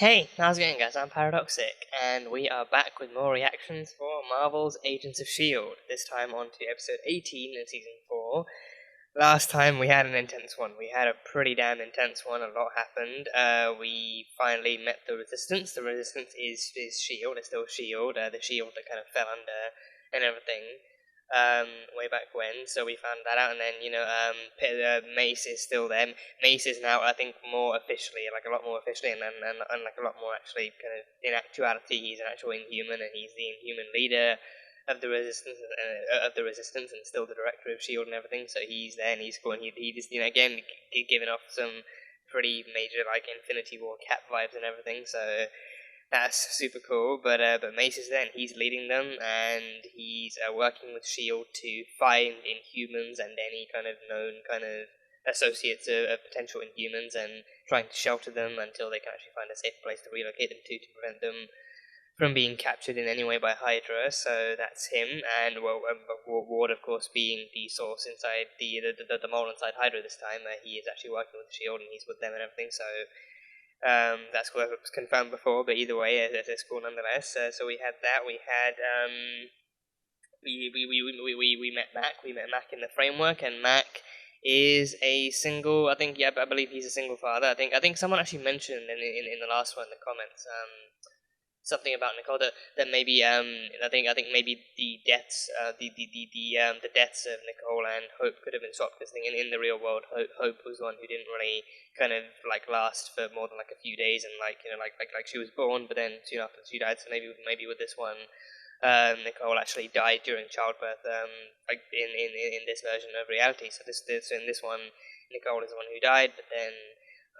Hey, how's it going, guys? I'm Paradoxic, and we are back with more reactions for Marvel's Agents of S.H.I.E.L.D., this time on to episode 18 in season 4. Last time we had an intense one. We had a pretty damn intense one. A lot happened. We finally met the Resistance. The Resistance is S.H.I.E.L.D., it's still S.H.I.E.L.D., the S.H.I.E.L.D. that kind of fell under and everything. Way back when, so we found that out, and then, Mace is still there. Mace is now, I think, more officially, like a lot more officially, and like a lot more actually kind of in actuality, he's an actual Inhuman, and he's the Inhuman leader of the Resistance, and still the director of S.H.I.E.L.D. and everything, so he's there, and he's cool, and he just, again, giving off some pretty major, like, Infinity War Cap vibes and everything, so that's super cool, but Mace is there, and he's leading them, and he's working with S.H.I.E.L.D. to find Inhumans and any kind of known kind of associates of potential Inhumans, and trying to shelter them until they can actually find a safe place to relocate them to prevent them from being captured in any way by Hydra. So that's him, and Ward, of course, being the source inside the mole inside Hydra this time. He is actually working with S.H.I.E.L.D. and he's with them and everything, so that's cool. It was confirmed before, but either way, it's cool nonetheless. So we had that. We had we met Mac. We met Mac in the framework, and Mac is a single. I believe he's a single father. I think someone actually mentioned in the last one in the comments. Something about Nicole that maybe I think maybe the deaths the deaths of Nicole and Hope could have been swapped, because in the real world Hope was the one who didn't really kind of like last for more than like a few days, and like she was born, but then soon after she died. So maybe with this one, Nicole actually died during childbirth, like in this version of reality. So in this one, Nicole is the one who died, but then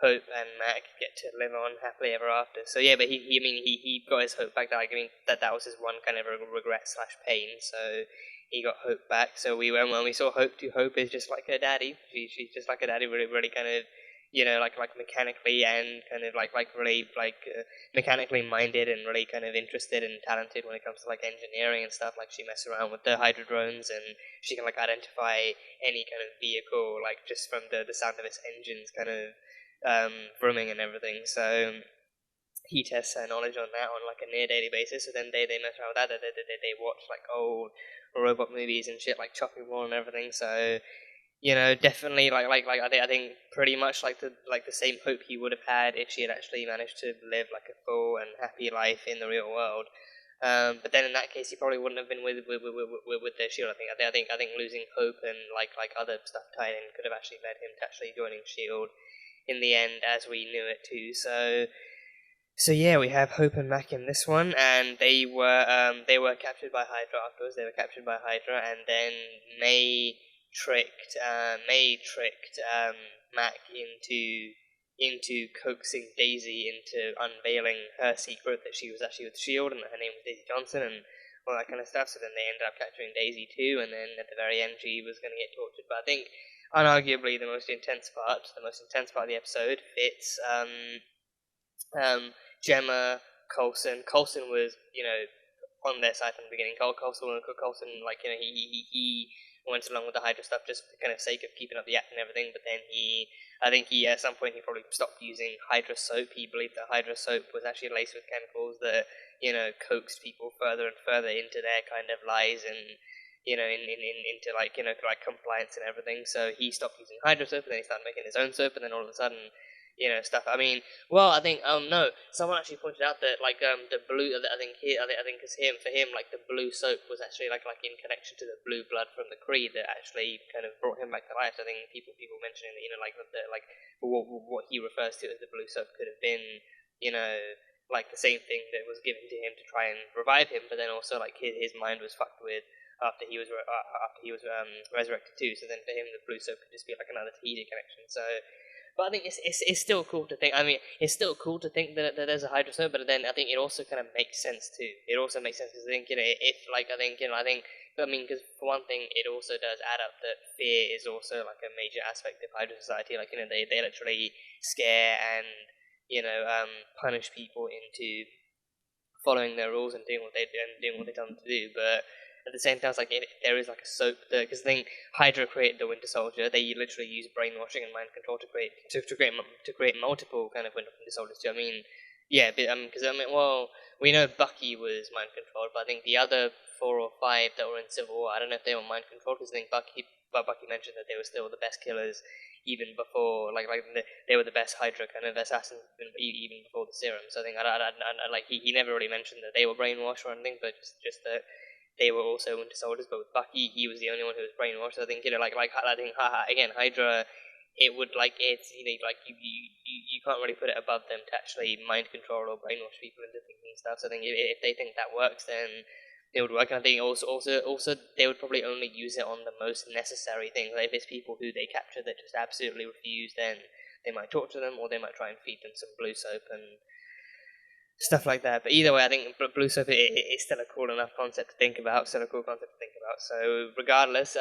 Hope and Mac get to live on happily ever after. So yeah, but he got his hope back. Like, I mean, that was his one kind of regret / pain. So he got Hope back. So when we saw Hope, Hope is just like her daddy. She's just like her daddy, really kind of, like mechanically and kind of like really mechanically minded, and really kind of interested and talented when it comes to like engineering and stuff. Like, she messes around with the Hydra drones, and she can like identify any kind of vehicle like just from the sound of its engines kind of vrooming and everything. So he tests her knowledge on that on like a near daily basis. So then they mess around with that. They watch like old robot movies and shit, like Chopping Mall and everything. So definitely like I think pretty much like the same hope he would have had if she had actually managed to live like a full and happy life in the real world. But then in that case, he probably wouldn't have been with the Shield. I think losing Hope and like other stuff tied in could have actually led him to actually joining Shield in the end, as we knew it too. So yeah, we have Hope and Mac in this one, and they were captured by Hydra afterwards. They were captured by Hydra, and then May tricked Mac into coaxing Daisy into unveiling her secret that she was actually with Shield, and that her name was Daisy Johnson, and all that kind of stuff. So then they ended up capturing Daisy too, and then at the very end she was going to get tortured. But I think unarguably the most intense part of the episode fits Gemma, Coulson. Coulson was, on their side from the beginning. Coulson, like, he went along with the Hydra stuff just for the kind of sake of keeping up the act and everything, but then I think at some point he probably stopped using Hydra soap. He believed that Hydra soap was actually laced with chemicals that, coaxed people further and further into their kind of lies, and into like compliance and everything. So he stopped using Hydra soap, and then he started making his own soap, and then all of a sudden, stuff. I mean, well, I think no, someone actually pointed out that like the blue. I think because for him like the blue soap was actually like in connection to the blue blood from the Kree that actually kind of brought him back to life. I think people mentioning that like what he refers to as the blue soap could have been like the same thing that was given to him to try and revive him, but then also like his mind was fucked with after he was resurrected too. So then for him, the blue soap could just be like another Tahiti connection. So, but I think it's still cool to think. I mean, it's still cool to think that there's a Hydra soap, but then I think it also kind of makes sense too. It also makes sense because I think if like I think because for one thing, it also does add up that fear is also like a major aspect of Hydra society. Like they literally scare and punish people into following their rules and doing what they tell them to do, but at the same time, it's like if there is like a soap that, because I think Hydra created the Winter Soldier, they literally use brainwashing and mind control to create multiple kind of Winter Soldiers too. I mean, Yeah, because well, we know Bucky was mind controlled, but I think the other 4 or 5 that were in Civil War, I don't know if they were mind controlled, because I think Bucky mentioned that they were still the best killers even before, they were the best Hydra kind of assassins even before the serum. So I think like he never really mentioned that they were brainwashed or anything, but just that they were also Winter Soldiers. But with Bucky, he was the only one who was brainwashed. So I think I think again Hydra, it would it's you can't really put it above them to actually mind control or brainwash people into thinking stuff. So I think if they think that works, then it would work. And I think also they would probably only use it on the most necessary things. Like if it's people who they capture that just absolutely refuse, then they might torture them, or they might try and feed them some blue soap and stuff like that. But either way, I think blue soap is still a cool enough concept to think about. Still a cool concept to think about. So regardless,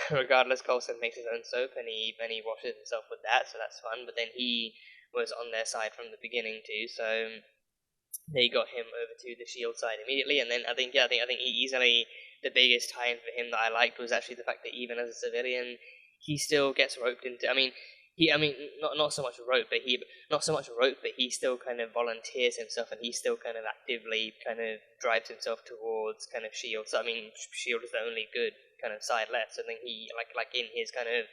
regardless, Coulson makes his own soap and he washes himself with that. So that's fun. But then he was on their side from the beginning too. So they got him over to the Shield side immediately. And then I think easily the biggest tie-in for him that I liked was actually the fact that even as a civilian, he still gets roped into. Not so much rope, but he still kind of volunteers himself, and he still kind of actively kind of drives himself towards kind of Shield. So Shield is the only good kind of side left. So I think he in his kind of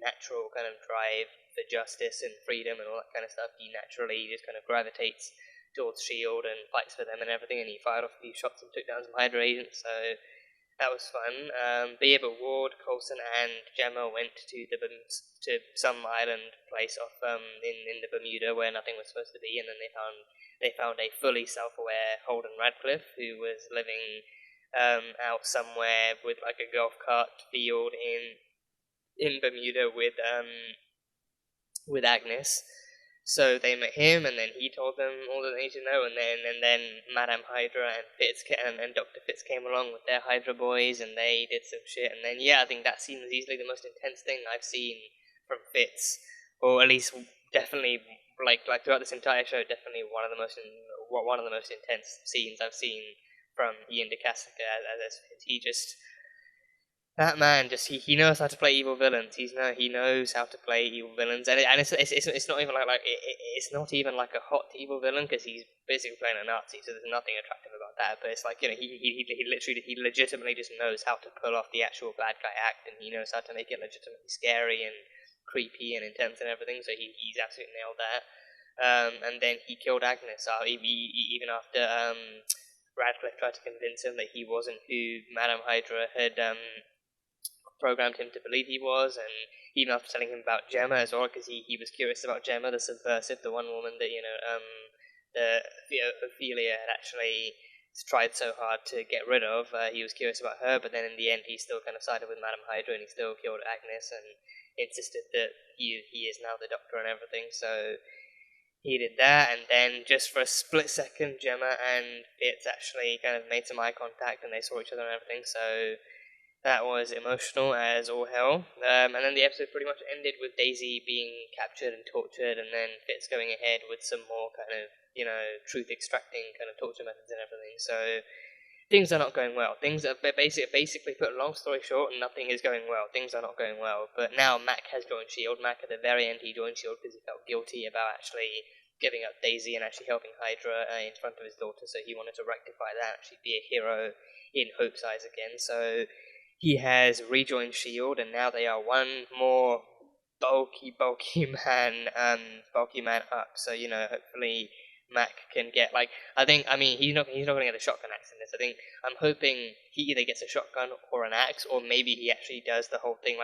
natural kind of drive for justice and freedom and all that kind of stuff, he naturally just kind of gravitates towards Shield and fights for them and everything. And he fired off a few shots and took down some Hydra agents. So that was fun. But Ward, Coulson, and Gemma went to some island place off in the Bermuda where nothing was supposed to be, and then they found a fully self-aware Holden Radcliffe who was living out somewhere with like a golf cart field in Bermuda with Agnes. So they met him, and then he told them all that they need to know, and then Madame Hydra and and Dr. Fitz came along with their Hydra boys, and they did some shit, and then I think that scene was easily the most intense thing I've seen from Fitz, or at least definitely like throughout this entire show, definitely one of the most intense scenes I've seen from Ian DeCassica as he just. That man he knows how to play evil villains. He knows how to play evil villains, and it's not even it's not even like a hot evil villain because he's basically playing a Nazi, so there's nothing attractive about that. But it's like he legitimately just knows how to pull off the actual bad guy act, and he knows how to make it legitimately scary and creepy and intense and everything. So he's absolutely nailed that. And then he killed Agnes even after Radcliffe tried to convince him that he wasn't who Madame Hydra had programmed him to believe he was, and even after telling him about Gemma as well, because he was curious about Gemma, the subversive, the one woman that Ophelia had actually tried so hard to get rid of. He was curious about her, but then in the end, he still kind of sided with Madame Hydra, and he still killed Agnes and insisted that he is now the Doctor and everything. So he did that, and then just for a split second, Gemma and Fitz actually kind of made some eye contact, and they saw each other and everything. So that was emotional as all hell. And then the episode pretty much ended with Daisy being captured and tortured, and then Fitz going ahead with some more kind of, truth extracting kind of torture methods and everything. So things are not going well. Things are basically put long story short, nothing is going well. Things are not going well. But now Mac has joined S.H.I.E.L.D. Mac at the very end, he joined S.H.I.E.L.D. because he felt guilty about actually giving up Daisy and actually helping Hydra in front of his daughter. So he wanted to rectify that, actually be a hero in Hope's eyes again. So he has rejoined S.H.I.E.L.D. and now they are one more bulky man up. So hopefully Mac can get he's not going to get a shotgun axe in this. I think I'm hoping he either gets a shotgun or an axe, or maybe he actually does the whole thing.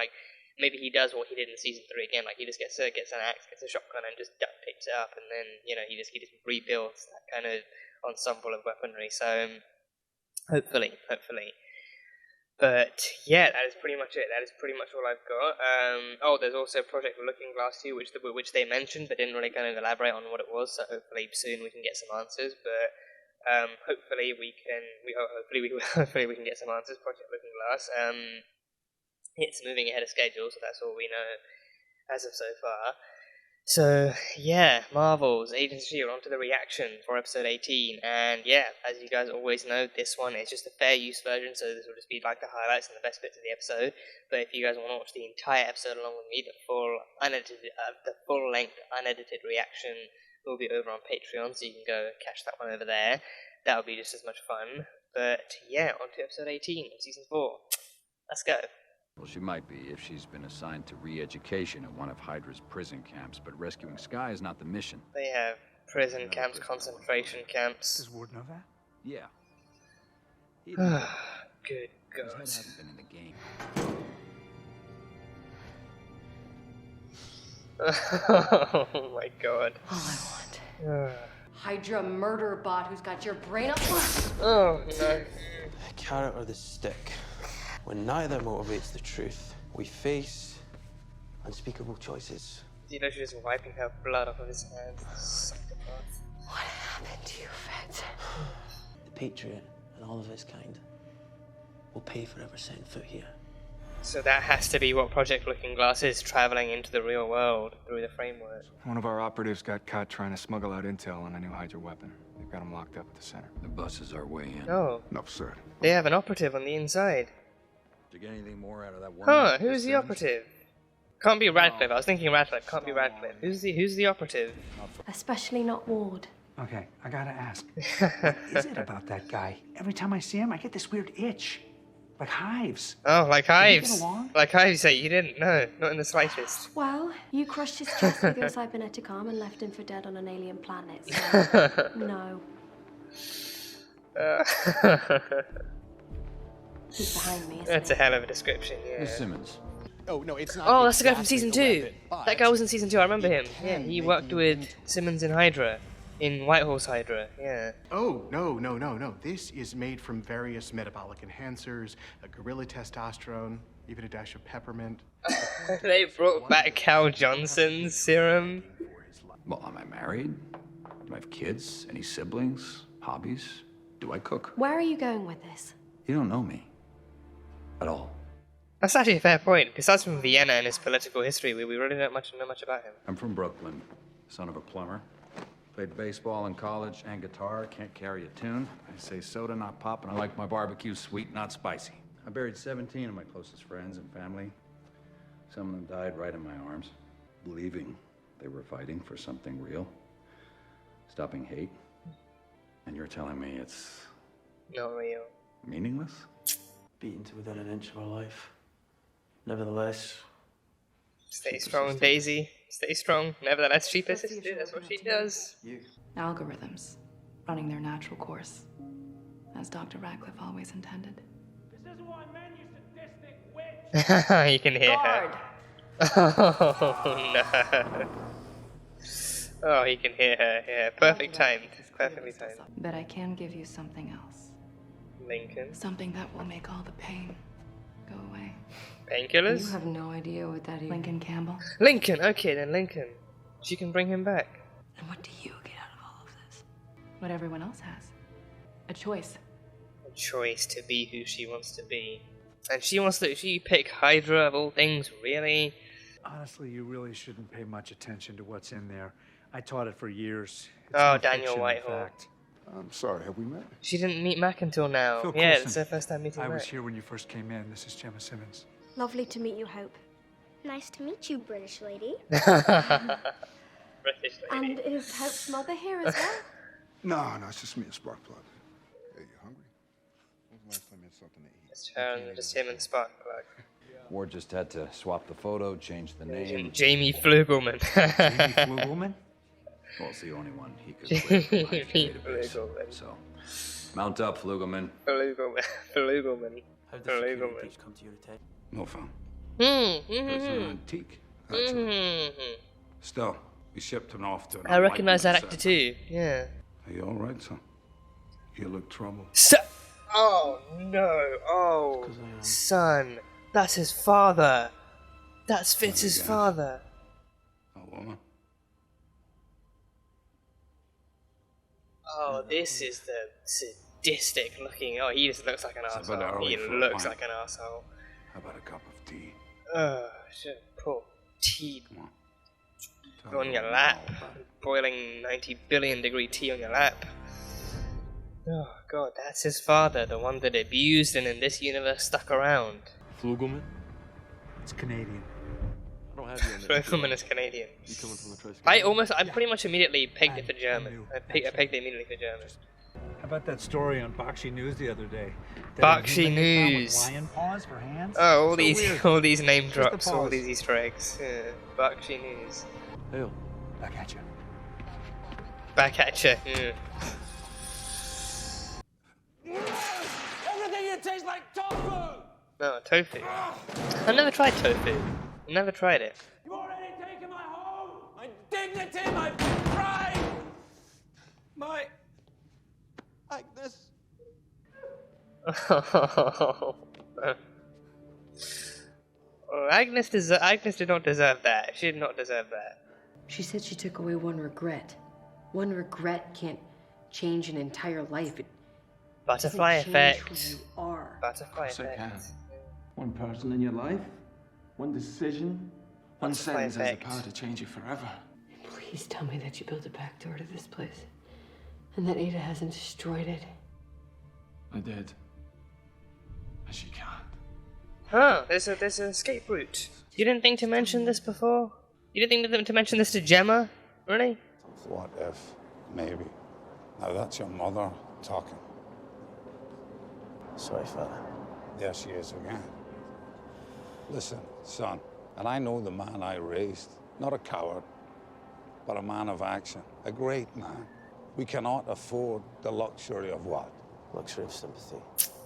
Maybe he does what he did in season 3 again. He just gets an axe, gets a shotgun, and just duct tapes it up, and then he just rebuilds that kind of ensemble of weaponry. So hopefully. But yeah, that is pretty much it. That is pretty much all I've got. There's also Project Looking Glass 2, which they mentioned, but didn't really kind of elaborate on what it was. So hopefully soon we can get some answers. But hopefully we can get some answers. Project Looking Glass. It's moving ahead of schedule, so that's all we know as of so far. So, yeah, Marvel's Agents of S.H.I.E.L.D. onto the reaction for episode 18, and yeah, as you guys always know, this one is just a fair use version, so this will just be like the highlights and the best bits of the episode, but if you guys want to watch the entire episode along with me, the full length, unedited reaction will be over on Patreon, so you can go catch that one over there. That'll be just as much fun. But yeah, on to episode 18 of season 4. Let's go. Well, she might be if she's been assigned to re-education at one of Hydra's prison camps, but rescuing Skye is not the mission. They have prison camps, concentration camps. Does Ward know that? Yeah. Good God. His head hasn't been in the game. Oh my God. All I want. Hydra murder bot who's got your brain up. Oh no. The carrot or the stick? When neither motivates the truth, we face unspeakable choices. You know, she's just wiping her blood off of his hands. Psychopath. What happened to you, Feds? The Patriot and all of his kind will pay for ever setting foot here. So that has to be what Project Looking Glass is, traveling into the real world through the framework. One of our operatives got caught trying to smuggle out intel on a new Hydra weapon. They've got him locked up at the center. The bus is our way in. Oh. Enough said. They have an operative on the inside. Did you get anything more out of that one? Huh, who's the operative? Can't be Radcliffe. I was thinking Radcliffe. Can't be Radcliffe. Who's the operative? Especially not Ward. Okay, I gotta ask. What is it about that guy? Every time I see him, I get this weird itch. Like hives. Oh, like Did we get hives. along? Like hives that you didn't? No, not in the slightest. Well, you crushed his chest with your cybernetic arm and left him for dead on an alien planet, so no. He's behind me, isn't That's he? a hell of a description, yeah. Miss Simmons. Oh, no, it's not. Oh, that's the guy from exactly season the 2. weapon, but That guy was in season 2, I remember him. it Yeah, can he make worked you with into- Simmons in Hydra. In Whitehorse Hydra, yeah. Oh, no. This is made from various metabolic enhancers, a gorilla testosterone, even a dash of peppermint. They brought back Cal Johnson's serum. Well, am I married? Do I have kids? Any siblings? Hobbies? Do I cook? Where are you going with this? You don't know me. At all. That's actually a fair point. Besides from Vienna and his political history, we really don't know much about him. I'm from Brooklyn, son of a plumber. Played baseball in college and guitar, can't carry a tune. I say soda, not pop, and I like my barbecue sweet, not spicy. I buried 17 of my closest friends and family. Some of them died right in my arms, believing they were fighting for something real, stopping hate. And you're telling me it's Not real. meaningless? Beaten to within an inch of our life. Nevertheless, Stay strong, Daisy. Stay strong. Nevertheless, she persisted. That's what she does. Algorithms, running their natural course, as Dr. Radcliffe always intended. This isn't what I meant, you sadistic witch! You can hear Guard! her. Oh, no. Oh, he can hear her. Yeah, perfect timed. Perfectly timed. But I can give you something else. Lincoln. Something that will make all the pain go away. Painkillers? You have no idea what that is. Lincoln Campbell. Lincoln! Okay, then Lincoln. She can bring him back. And what do you get out of all of this? What everyone else has. A choice. A choice to be who she wants to be. And she pick Hydra of all things, really? Honestly, you really shouldn't pay much attention to what's in there. I taught it for years. It's Oh, no Daniel fiction, in Whitehall. fact. I'm sorry, have we met? She didn't meet Mac until now. Phil Yeah, Coulson. it's her first time meeting I Mac. was here when you first came in. This is Gemma Simmons. Lovely to meet you, Hope. Nice to meet you, British lady. British lady. And is Hope's mother here as well? No, it's just me and Sparkplug. Hey, you hungry? When's the last time you had something to eat? It's her and just him and Sparkplug. Ward just had to swap the photo, change the name. Jamie Flugelman. Jamie Flugelman? Well, it's the only one he could clear from my Jamie database. Flugelman. So, mount up, Flugelman. Flugelman. Flugelman. how did the security Flugelman. breach come to your attention? No phone. Hmm. It's an antique, actually. Still, we shipped him off to an I recognize that unlikely actor too. Yeah. Are you all right, son? You look troubled. Oh no! Oh, 'Cause I am. son, that's his father. That's Fitz's guess. father. A woman? Oh, this is the sadistic looking. Oh, he just looks like an It's a bit asshole. early He for a looks pint. like an asshole. How about a cup of tea? Should pour tea Come on. on your lap. Boiling 90 billion degree tea on your lap. Oh god, that's his father, the one that abused and in this universe stuck around. Flugelman? It's Canadian. I don't have you on Both women as Canadian. You coming from the Tri-State? I pretty much immediately pegged it for German. I pegged it immediately for German. How about that story on Bakshi News the other day? Bakshi News. Lion paws for hands? Oh, all So these weird. all these name Just the drops, all paws. these Easter eggs. Yeah. Bakshi News. Hail. Back at you. Back at you. Yeah. Everything here tastes like tofu! No, tofu. I've never tried tofu. Never tried it. You already taken my home! My dignity, my pride! My... Agnes. Oh, Agnes did not deserve that. She did not deserve that. She said she took away one regret. One regret can't change an entire life. It Butterfly doesn't change effect. who you are. Butterfly Yes, I effect. can. One person in your life, one decision, one Butterfly sentence has the effect. power to change you forever. Please tell me that you built a back door to this place. And that Ada hasn't destroyed it. I did. And she can't. Huh, there's an escape route. You didn't think to mention this before? You didn't think to mention this to Gemma? Really? What if? Maybe. Now that's your mother talking. Sorry, Father. There she is again. Listen, son, and I know the man I raised, not a coward, but a man of action, a great man. We cannot afford the luxury of what? Luxury of sympathy.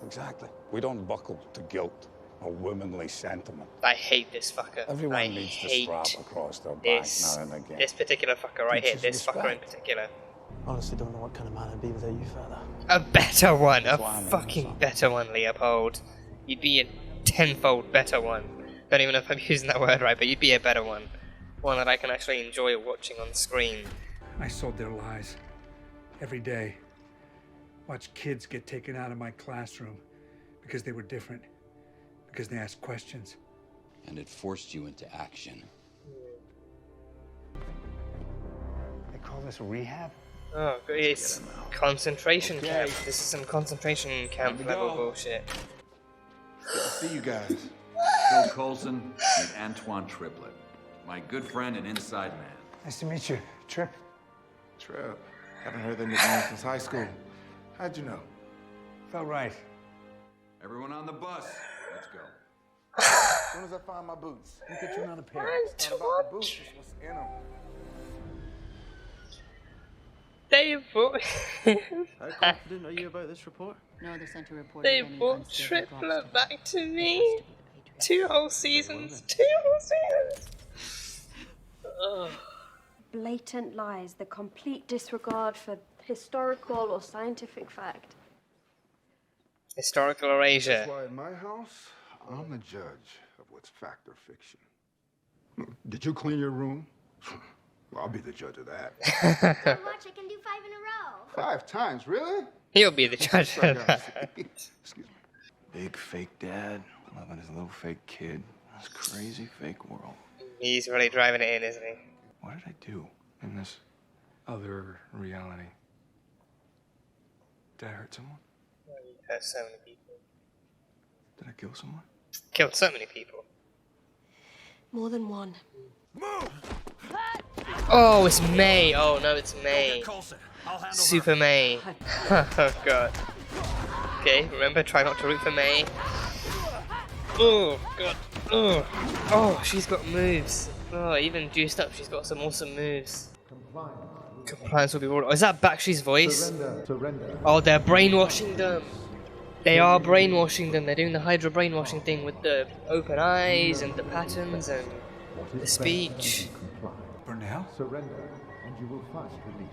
Exactly. We don't buckle to guilt or womanly sentiment. I hate this fucker. Everyone I needs to hate strap across their back this, now and again. this particular fucker right here. Teaches This fucker in respect. particular. Honestly, don't know what kind of man I'd be without you, Father. A better one. That's A why I'm in fucking this. better one, Leopold. You'd be a tenfold better one. Don't even know if I'm using that word right, but you'd be a better one. One that I can actually enjoy watching on screen. I sold their lies. Every day. Watch kids get taken out of my classroom because they were different. Because they asked questions. And it forced you into action. They call this rehab? Oh, it's concentration Okay. camp. This is some concentration camp we level go. bullshit. Good to see you guys. Bill Colson and Antoine Triplett. My good friend and inside man. Nice to meet you, Trip. Trip. Haven't heard that nickname since high school. How'd you know? Felt right. Everyone on the bus. Let's go. As soon as I find my boots, you get you another pair. It's not about the boots, it's what's in them. They brought How confident are you about this report? No other center report. they brought Triplett back to me. 2 whole seasons. 2 whole seasons. Ugh. Blatant lies, the complete disregard for historical or scientific fact. Historical erasure. That's why in my house, I'm the judge of what's fact or fiction. Did you clean your room? Well, I'll be the judge of that. So much I can do 5 in a row. 5 times, really? He'll be the judge of that. Excuse me. Big fake dad, loving his little fake kid. This crazy fake world. He's really driving it in, isn't he? What did I do in this other reality? Did I hurt someone? You hurt so many people. Did I kill someone? Killed so many people. More than one. Oh, it's May. Oh no, it's May. Super May. Oh god. Okay, remember, try not to root for May. Oh god. Oh, she's got moves. Oh, even juiced up, she's got some awesome moves. Compliance will be ruled. Oh, is that Bakshi's voice? Surrender. Oh, they're brainwashing them. They are brainwashing them. They're doing the Hydra brainwashing thing with the open eyes and the patterns and the speech. Burnell? Surrender, and you will find release.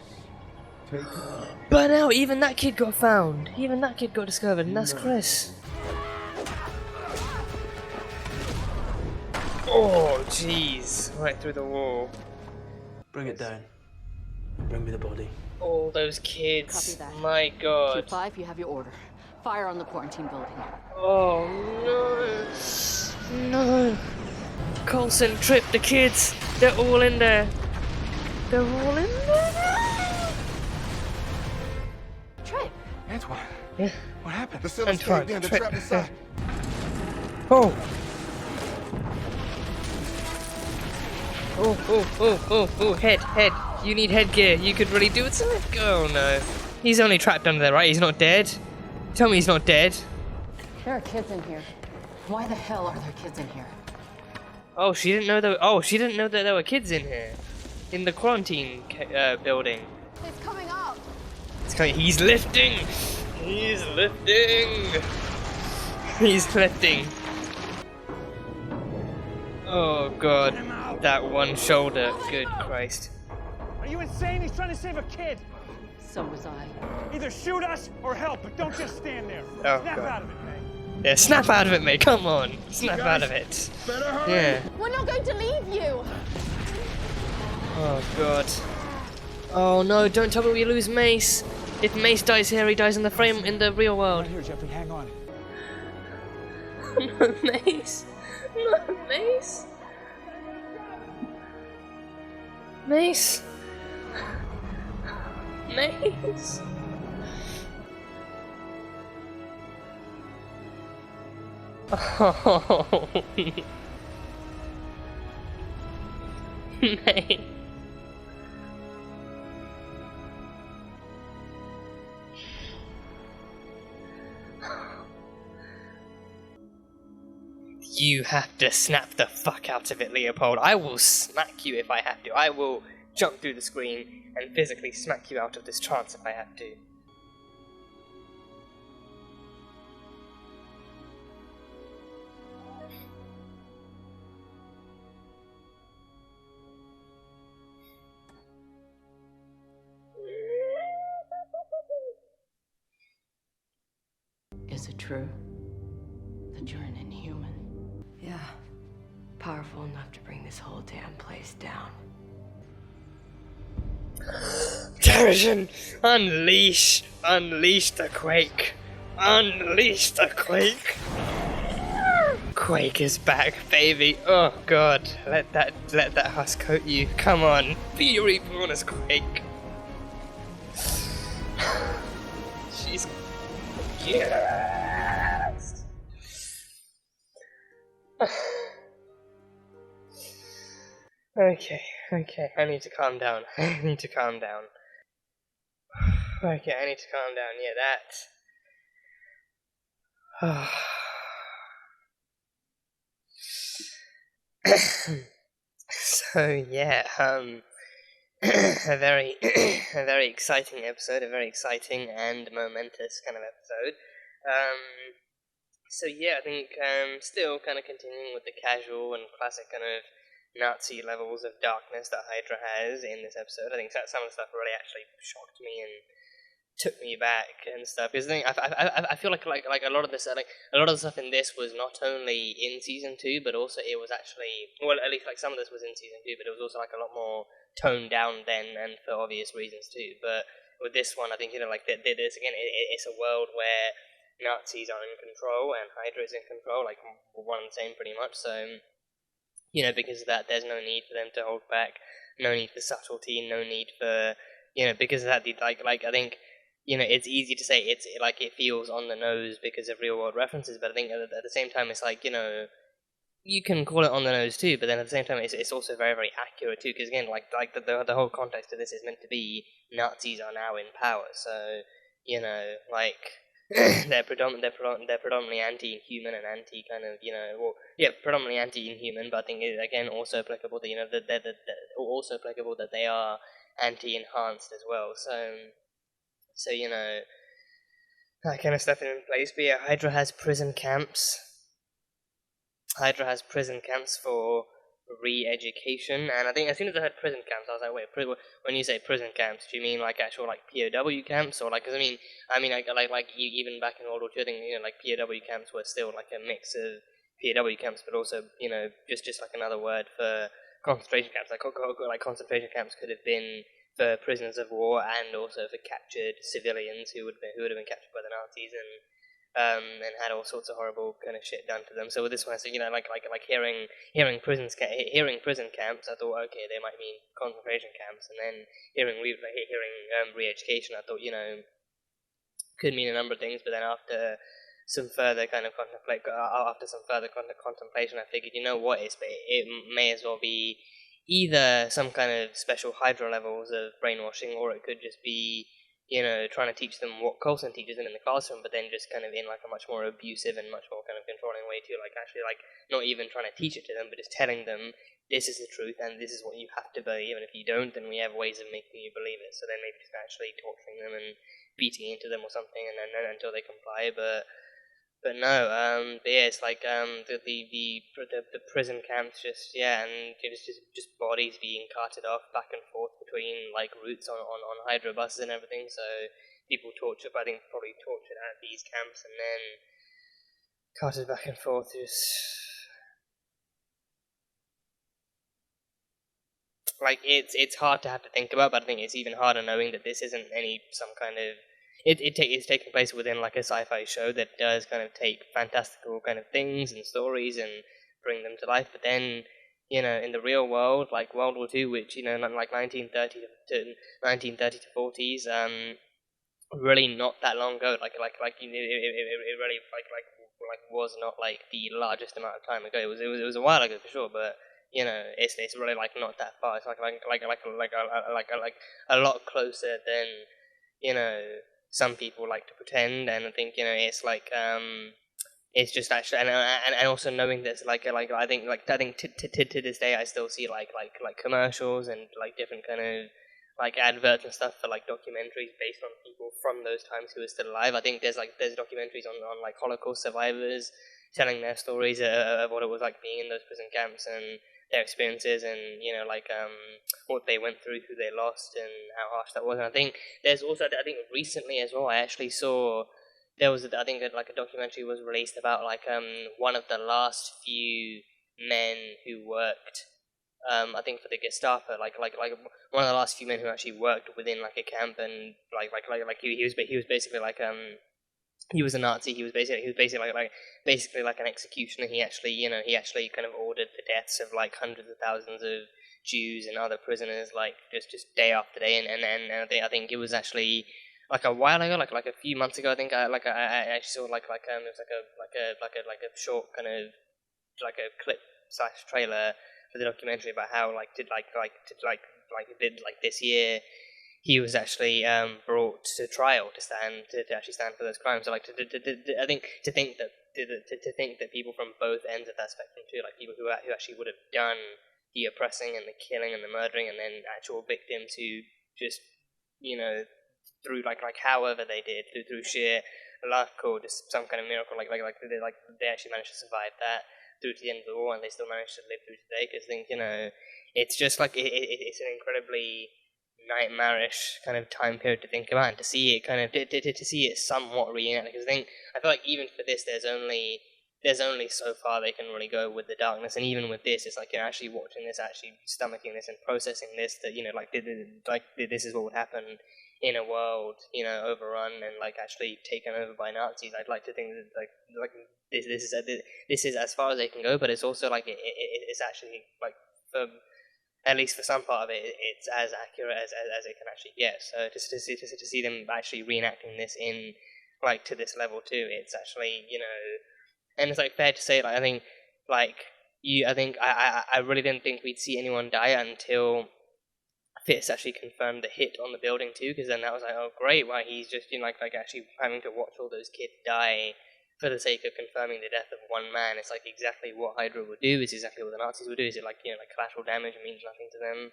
Take But now, even that kid got found. Even that kid got discovered, and that's Chris. Oh, jeez. Right through the wall. Bring it down. And bring me the body. All those kids. Copy that. My god. Q5, you have your order. Fire on the quarantine building. Oh, no. No. Coulson, Tripp, the kids. They're all in there. They're all in there. Trip! Antoine, Yeah. what happened? The ceiling Antoine, caved in, the Tripp, trap inside. Oh. Oh, head. You need headgear. You could really do it. Oh no. He's only trapped under there, right? He's not dead? Tell me he's not dead. There are kids in here. Why the hell are there kids in here? Oh, she didn't know that there were kids in here. In the quarantine building. It's coming up. It's coming. He's lifting. He's lifting. He's lifting. Oh god. That one shoulder. Good Christ. Are you insane? He's trying to save a kid. So was I. Either shoot us or help, but don't just stand there. Oh, Snap God. out of it, May. Yeah, snap out of it, mate. Come on. Snap out of it. Yeah. We're not going to leave you. Oh god. Oh no, don't tell me we lose Mace. If Mace dies here, he dies in the real world. Right here, Jeffrey, hang on. No Mace. No Mace. Mace. Mace. Oh. Mace. You have to snap the fuck out of it, Leopold. I will smack you if I have to. I will jump through the screen and physically smack you out of this trance if I have to. Is it true that you're an inhuman? Yeah. Powerful enough to bring this whole damn place down. Terrigen! Unleash! Unleash the Quake! Unleash the Quake! Quake is back, baby! Oh god, let that husk coat you. Come on, be reborn as Quake! She's... Yes! Okay, I need to calm down. I need to calm down. Okay, I need to calm down. Yeah, that. So yeah, a very exciting episode, a very exciting and momentous kind of episode. So yeah, I think still kind of continuing with the casual and classic kind of Nazi levels of darkness that Hydra has in this episode. I think some of the stuff really actually shocked me and took me back and stuff. Because I feel like a lot of this, like a lot of the stuff in this was not only in season 2, but also it was actually, well, at least like some of this was in season 2, but it was also like a lot more toned down then, and for obvious reasons too. But with this one, I think like there's again, it's a world where Nazis are in control and Hydra is in control, like one and the same pretty much. So because of that, there's no need for them to hold back, no need for subtlety, no need for because of that, like I think. It's easy to say it's like it feels on the nose because of real world references, but I think at the same time it's like you can call it on the nose too, but then at the same time it's also very very accurate too, because again like the whole context of this is meant to be Nazis are now in power, so they're predominantly anti-inhuman and anti kind of predominantly anti-inhuman, but I think it, again also applicable that they're also applicable that they are anti-enhanced as well, so that kind of stuff in place. But yeah, Hydra has prison camps. Hydra has prison camps for re-education, and I think as soon as I heard prison camps, I was like, wait, when you say prison camps, do you mean like actual like POW camps, or like? Cause I mean even back in World War II, I think like POW camps were still like a mix of POW camps, but also just like another word for concentration camps. Like concentration camps could have been for prisoners of war and also for captured civilians who would have been captured by the Nazis and had all sorts of horrible kind of shit done to them. So with this one, so hearing prison camps, I thought okay, they might mean concentration camps, and then hearing re-education, I thought could mean a number of things. But then after some further kind of contemplation, I figured it may as well be either some kind of special Hydra levels of brainwashing, or it could just be, trying to teach them what Coulson teaches them in the classroom, but then just kind of in like a much more abusive and much more kind of controlling way too, like actually like not even trying to teach it to them, but just telling them this is the truth and this is what you have to believe, and if you don't, then we have ways of making you believe it. So then maybe just actually torturing them and beating into them or something, and then until they comply. But no, but yeah, it's like the prison camps, just and it's just bodies being carted off back and forth between like routes on Hydra buses and everything. So people tortured, I think probably tortured at these camps and then carted back and forth. Just like it's hard to have to think about, but I think it's even harder knowing that this isn't some kind of. It's taking place within like a sci-fi show that does kind of take fantastical kind of things and stories and bring them to life. But then, in the real world, like World War II, which like 1930 to 40s, really not that long ago. It really was not like the largest amount of time ago. It was a while ago for sure, but. It's really like not that far. It's like a lot closer than some people like to pretend, and I think it's like it's just actually and also knowing this like I think to this day I still see like commercials and like different kind of like adverts and stuff for like documentaries based on people from those times who are still alive. I think there's documentaries on like Holocaust survivors telling their stories of what it was like being in those prison camps and their experiences, and what they went through, who they lost, and how harsh that was. And I think there's also, I think recently as well, I actually saw there was I think like a documentary was released about like one of the last few men who worked I think for the Gestapo, like one of the last few men who actually worked within like a camp, and he was basically like he was a Nazi. He was basically like an executioner. He actually kind of ordered the deaths of like hundreds of thousands of Jews and other prisoners, like just day after day. And I think it was actually like a while ago, like a few months ago. I think I actually saw it was like a short kind of like a clip / trailer for the documentary about how this year he was actually brought to trial to actually stand for those crimes. So I think to think that people from both ends of that spectrum too, like people who actually would have done the oppressing and the killing and the murdering, and then actual victims who just through like however they did through sheer luck or just some kind of miracle, like they actually managed to survive that through to the end of the war, and they still managed to live through today. Because I think it's just like it's an incredibly nightmarish kind of time period to think about, and to see it kind of to see it somewhat reenacted. Because I feel like even for this, there's only so far they can really go with the darkness, and even with this, it's like you're actually watching this, actually stomaching this and processing this. That this is what would happen in a world overrun and like actually taken over by Nazis. I'd like to think that like this is as far as they can go, but it's also like it's actually like for. At least for some part of it, it's as accurate as it can actually get. So just to see them actually reenacting this in like to this level too, it's actually and it's like fair to say, like I think I really didn't think we'd see anyone die until Fitz actually confirmed the hit on the building too, because then that was like, oh great, why he's just like actually having to watch all those kids die for the sake of confirming the death of one man. It's like exactly what Hydra would do. It's exactly what the Nazis would do. Is it like like collateral damage means nothing to them,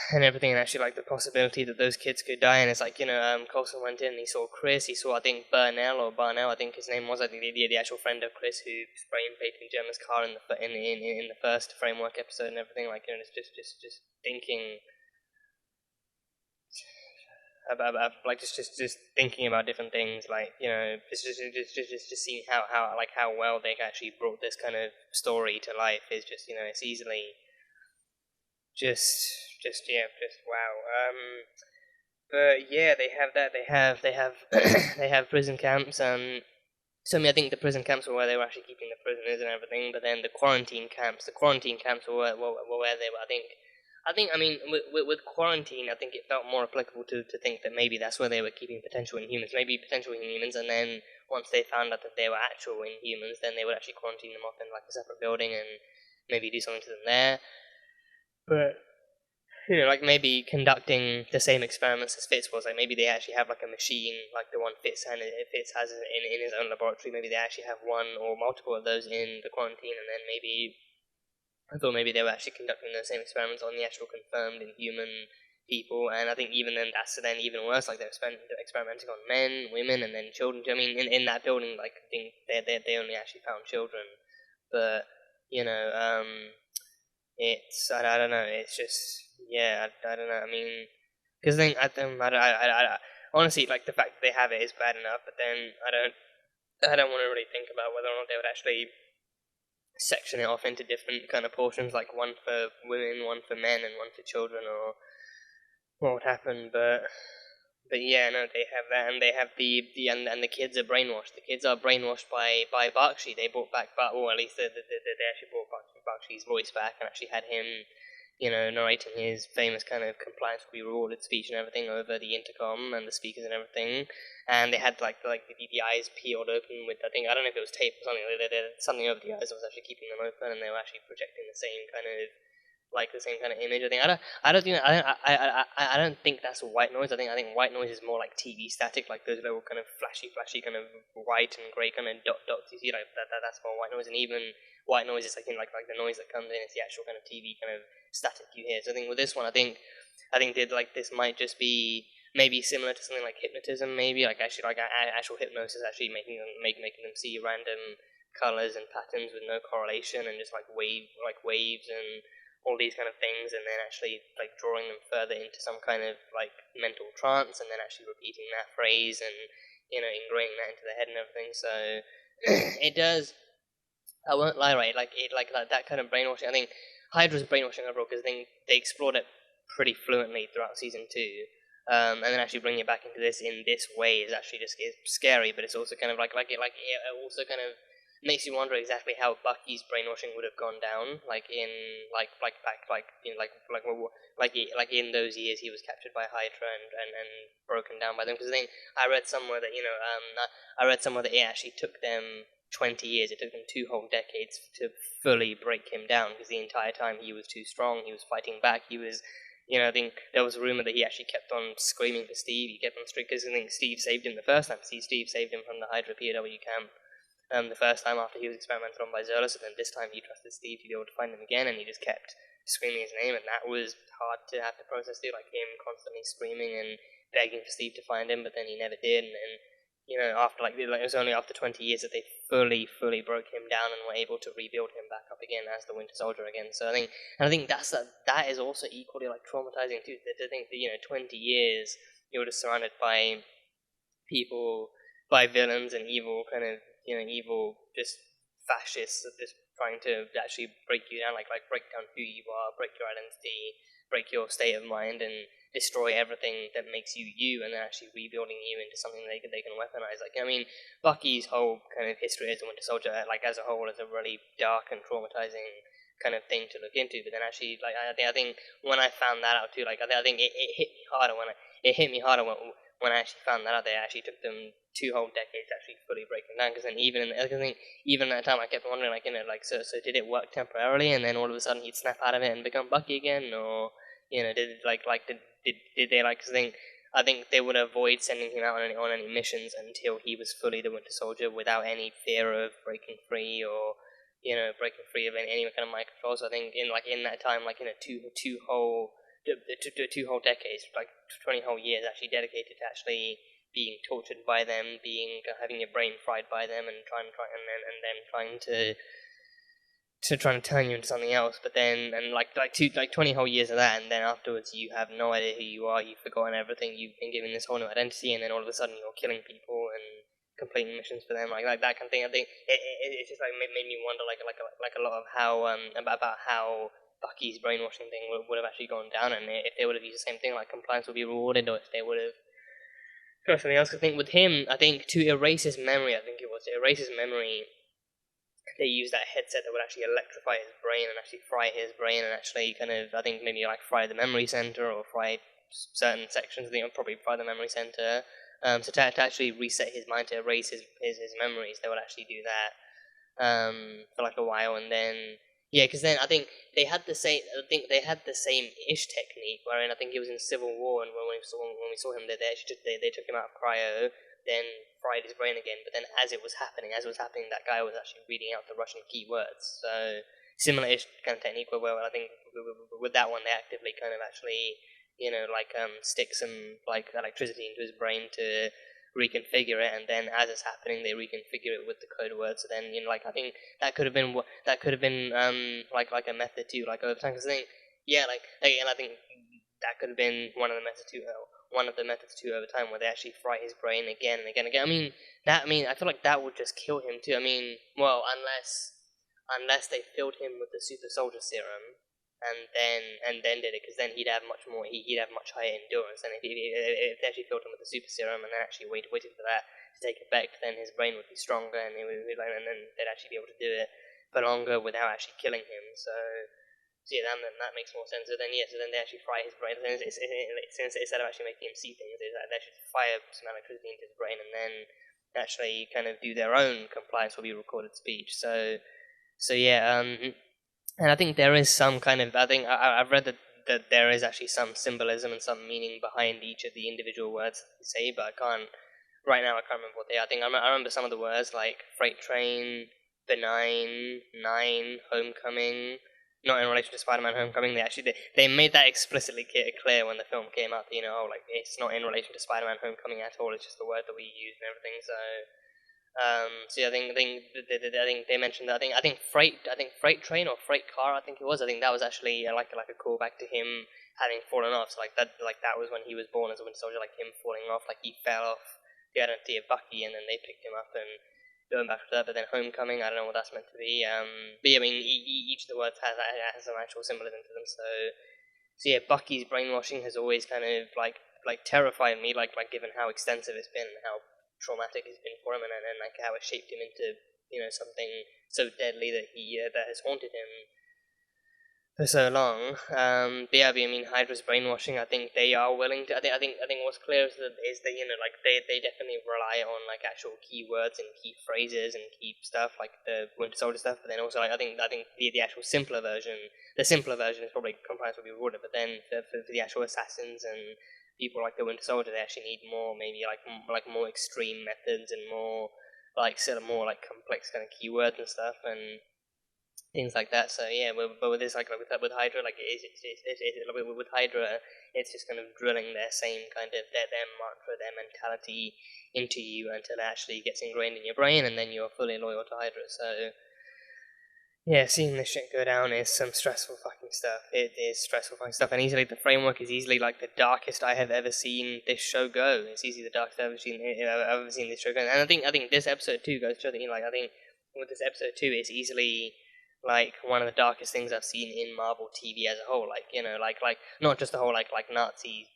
and everything, and actually like the possibility that those kids could die. And it's like Coulson went in and he saw Chris. He saw I think Barnell, I think his name was. I think the actual friend of Chris who sprayed and painted Gemma's car in the first framework episode and everything. Like it's just thinking. About like just thinking about different things, like just seeing how well they actually brought this kind of story to life is just it's easily just wow. But yeah, they have that. They have prison camps. So I mean, I think the prison camps were where they were actually keeping the prisoners and everything. But then the quarantine camps were where they were. I mean, with quarantine, I think it felt more applicable to think that maybe that's where they were keeping potential Inhumans, and then once they found out that they were actual Inhumans, then they would actually quarantine them off in like a separate building and maybe do something to them there. but like maybe conducting the same experiments as Fitz was. Like maybe they actually have like a machine like the one Fitz has in his own laboratory. Maybe they actually have one or multiple of those in the quarantine, and then maybe I thought maybe they were actually conducting those same experiments on the actual confirmed in human people. And I think even then that's then even worse. Like they're experimenting on men, women, and then children. I mean, in that building, like I think they only actually found children, but it's I don't know. It's just I don't know. I mean, because then honestly, like the fact that they have it is bad enough, but then I don't want to really think about whether or not they would actually section it off into different kind of portions, like one for women, one for men, and one for children, or what would happen. But yeah, no, they have that, and they have and the kids are brainwashed. The kids are brainwashed by Bakshi. They brought back, or at least they actually brought Bakshi's voice back and actually had him, narrating his famous kind of compliance will be rewarded speech and everything over the intercom and the speakers and everything. And they had the eyes peeled open with, I don't know if it was tape or something. They did something over the eyes that was actually keeping them open, and they were actually projecting the same kind of image. I don't think that's white noise. I think white noise is more like TV static, like those little kind of flashy kind of white and grey kind of dots you see, like that's more white noise. And even white noise is like the noise that comes in, it's the actual kind of TV kind of static you hear. So I think with this one, I think this might just be maybe similar to something like hypnotism, maybe actual hypnosis, actually making them see random colors and patterns with no correlation, and just waves and all these kind of things, and then actually drawing them further into some kind of mental trance, and then actually repeating that phrase and ingraining that into the head and everything. So it does. I won't lie, right? That kind of brainwashing. I think Hydra's brainwashing overall, because they explored it pretty fluently throughout season 2. And then actually bringing it back into this in this way is actually just scary, but it's also kind of it also kind of makes you wonder exactly how Bucky's brainwashing would have gone down, in those years he was captured by Hydra and broken down by them. Because I read somewhere that it actually took them 20 years. It took them 2 whole decades to fully break him down, because the entire time he was too strong. He was fighting back. He was. I think there was a rumor that he actually kept on screaming for Steve. He kept on screaming because I think Steve saved him the first time. Steve saved him from the Hydra POW camp. The first time after he was experimented on by Zola, so then this time he trusted Steve to be able to find him again, and he just kept screaming his name, and that was hard to have to process too, like him constantly screaming and begging for Steve to find him, but then he never did, and then, after it was only after 20 years that they fully broke him down and were able to rebuild him back up again as the Winter Soldier again. So I think that is also equally traumatizing too, to think that 20 years you're just surrounded by people, by villains and evil kind of evil just fascists that just trying to actually break you down, break down who you are, break your identity, break your state of mind, and destroy everything that makes you you, and then actually rebuilding you into something they can weaponize. Bucky's whole kind of history as a Winter Soldier, as a whole, is a really dark and traumatizing kind of thing to look into. But then actually, I think when I found that out too, I think it hit me harder when I actually found that out. They actually took them 2 whole decades to actually fully break them down. Because then even in that time, I kept wondering, so did it work temporarily, and then all of a sudden he'd snap out of it and become Bucky again, or did it did they because I think they would avoid sending him out on any missions until he was fully the Winter Soldier without any fear of breaking free or breaking free of any kind of mind control. So I think in that time, two whole decades, 20 whole years, actually dedicated to actually being tortured by them, having your brain fried by them, and trying to turn you into something else. But then 20 whole years of that, and then afterwards you have no idea who you are. You've forgotten everything. You've been given this whole new identity, and then all of a sudden you're killing people and completing missions for them, that kind of thing. I think it just made me wonder a lot of how about how Bucky's brainwashing thing would have actually gone down, and if they would have used the same thing, compliance would be rewarded, or if they would have something else. I think with him, to erase his memory, they used that headset that would actually electrify his brain and actually fry his brain, and actually kind of, I think maybe fry the memory center or fry certain sections. I think it would probably fry the memory center. So to actually reset his mind, to erase his memories, they would actually do that for a while, and then Yeah, because then I think they had the same. I think they had the same-ish technique. Wherein I think he was in Civil War, and when we saw him, they took him out of cryo, then fried his brain again. But then as it was happening, that guy was actually reading out the Russian keywords. So similar-ish kind of technique. Where I think with that one, they actively kind of actually, stick some like electricity into his brain to reconfigure it, and then as it's happening, they reconfigure it with the code word. So then, I think that could have been like a method too, like over time. Because I think, and I think that could have been one of the methods too over time, where they actually fry his brain again and again and again. I feel like that would just kill him too. Well, unless they filled him with the super soldier serum and then did it, because then he'd have much higher endurance. And if they actually filled him with the super serum and then actually waited for that to take effect, then his brain would be stronger, and and then they'd actually be able to do it for longer without actually killing him. So yeah, that makes more sense. So then they actually fry his brain. Instead of actually making him see things, they actually fire some electricity into his brain and then actually kind of do their own compliance will be recorded speech. So yeah. And I think there is some kind of, I've read that there is actually some symbolism and some meaning behind each of the individual words that they say, but right now I can't remember what they are. I remember some of the words like freight train, benign, nine, homecoming, not in relation to Spider-Man Homecoming. They made that explicitly clear when the film came out, it's not in relation to Spider-Man Homecoming at all, it's just the word that we use and everything, so I think they mentioned that. I think freight train or freight car. I think it was. I think that was actually like a callback to him having fallen off. So that was when he was born as a Winter Soldier. Like him falling off. Like he fell off the identity of Bucky, and then they picked him up and going back to that. But then Homecoming, I don't know what that's meant to be. But yeah, each of the words has some actual symbolism to them. So yeah, Bucky's brainwashing has always kind of like terrified me. Like given how extensive it's been and how traumatic it's been for him, and like how it shaped him into something so deadly that that has haunted him for so long. But yeah, Hydra's brainwashing. I think they are willing to. I think what's clear is that they definitely rely on like actual keywords and key phrases and key stuff like the Winter Soldier stuff. But then also I think the actual simpler version is probably compliance will be rewarded. But then for the actual assassins and people like the Winter Soldier, they actually need more, maybe like more extreme methods and more more like complex kind of keywords and stuff and things like that. So yeah, but with this with Hydra, with Hydra, it's just kind of drilling their same kind of their mantra, their mentality into you until it actually gets ingrained in your brain, and then you're fully loyal to Hydra. So yeah, seeing this shit go down is some stressful fucking stuff. It is stressful fucking stuff, and the framework is easily like the darkest I have ever seen this show go. It's easily the darkest I've ever seen this show go, and I think this episode 2 goes to show that I think with this episode 2, it's easily like one of the darkest things I've seen in Marvel TV as a whole. Like not just the whole like Nazi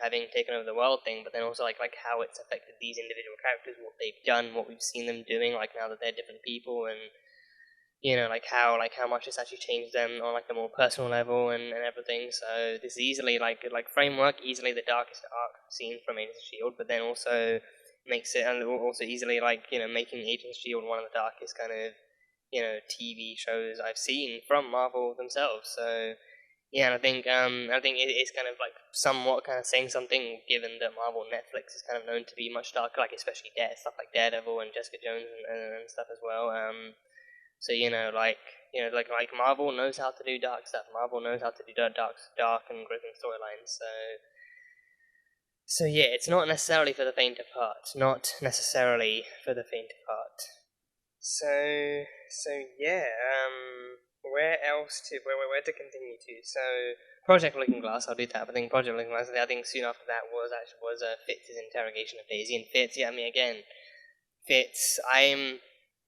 having taken over the world thing, but then also like how it's affected these individual characters, what they've done, what we've seen them doing, like now that they're different people, and how much it's actually changed them on like a more personal level and everything. So this is easily like framework, easily the darkest arc seen from Agents of S.H.I.E.L.D., but then also makes it, and also easily making Agents of S.H.I.E.L.D. one of the darkest kind of TV shows I've seen from Marvel themselves. So yeah, and I think it's kind of like somewhat kind of saying something, given that Marvel Netflix is kind of known to be much darker, like especially stuff like Daredevil and Jessica Jones and stuff as well. So like Marvel knows how to do dark stuff. Marvel knows how to do dark and gripping storylines. So yeah, it's not necessarily for the faint of heart. Not necessarily for the faint of heart. So yeah. Where to continue to? So Project Looking Glass, I'll do that. I think Project Looking Glass. I think soon after that was Fitz's interrogation of Daisy, and Fitz. Yeah, Fitz.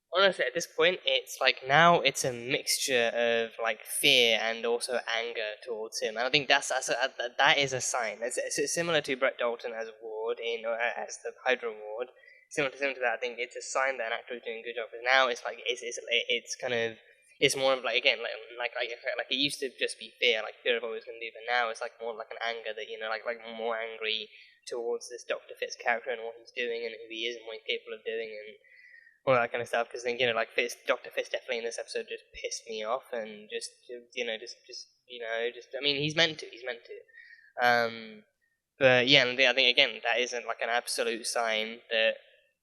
Honestly, at this point, it's like now it's a mixture of like fear and also anger towards him, and I think that is a sign. It's similar to Brett Dalton as Ward as the Hydra Ward. Similar to that, I think it's a sign that an actor is doing a good job. Because now it's like it's kind of it's more of like again like it used to just be fear, like fear of what he was going to do, but now it's like more like an anger that like more angry towards this Dr. Fitz character and what he's doing and who he is and what he's capable of doing and all that kind of stuff. Because then, you know, like Dr. Fitz definitely in this episode just pissed me off, and just I mean, he's meant to. But yeah, and I think again that isn't like an absolute sign that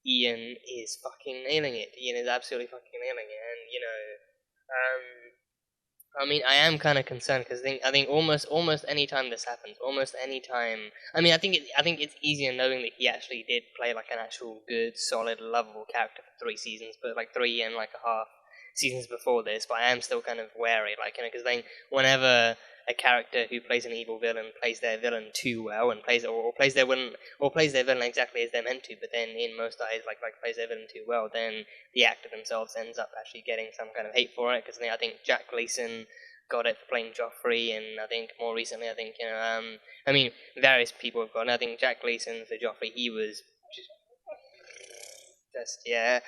Ian is fucking nailing it. Ian is absolutely fucking nailing it, and I mean, I am kind of concerned because I think almost any time this happens, almost any time. I mean, I think it's easier knowing that he actually did play like an actual good, solid, lovable character for 3 seasons, but like 3.5 seasons before this. But I am still kind of wary, like, you know, because then whenever a character who plays an evil villain plays their villain too well and plays their villain exactly as they're meant to, but then in most eyes like plays their villain too well, then the actor themselves ends up actually getting some kind of hate for it. Because I think Jack Gleason got it for playing Joffrey, and I think more recently, I think, you know, I mean, various people have gotten. I think Jack Gleason for Joffrey, he was just yeah.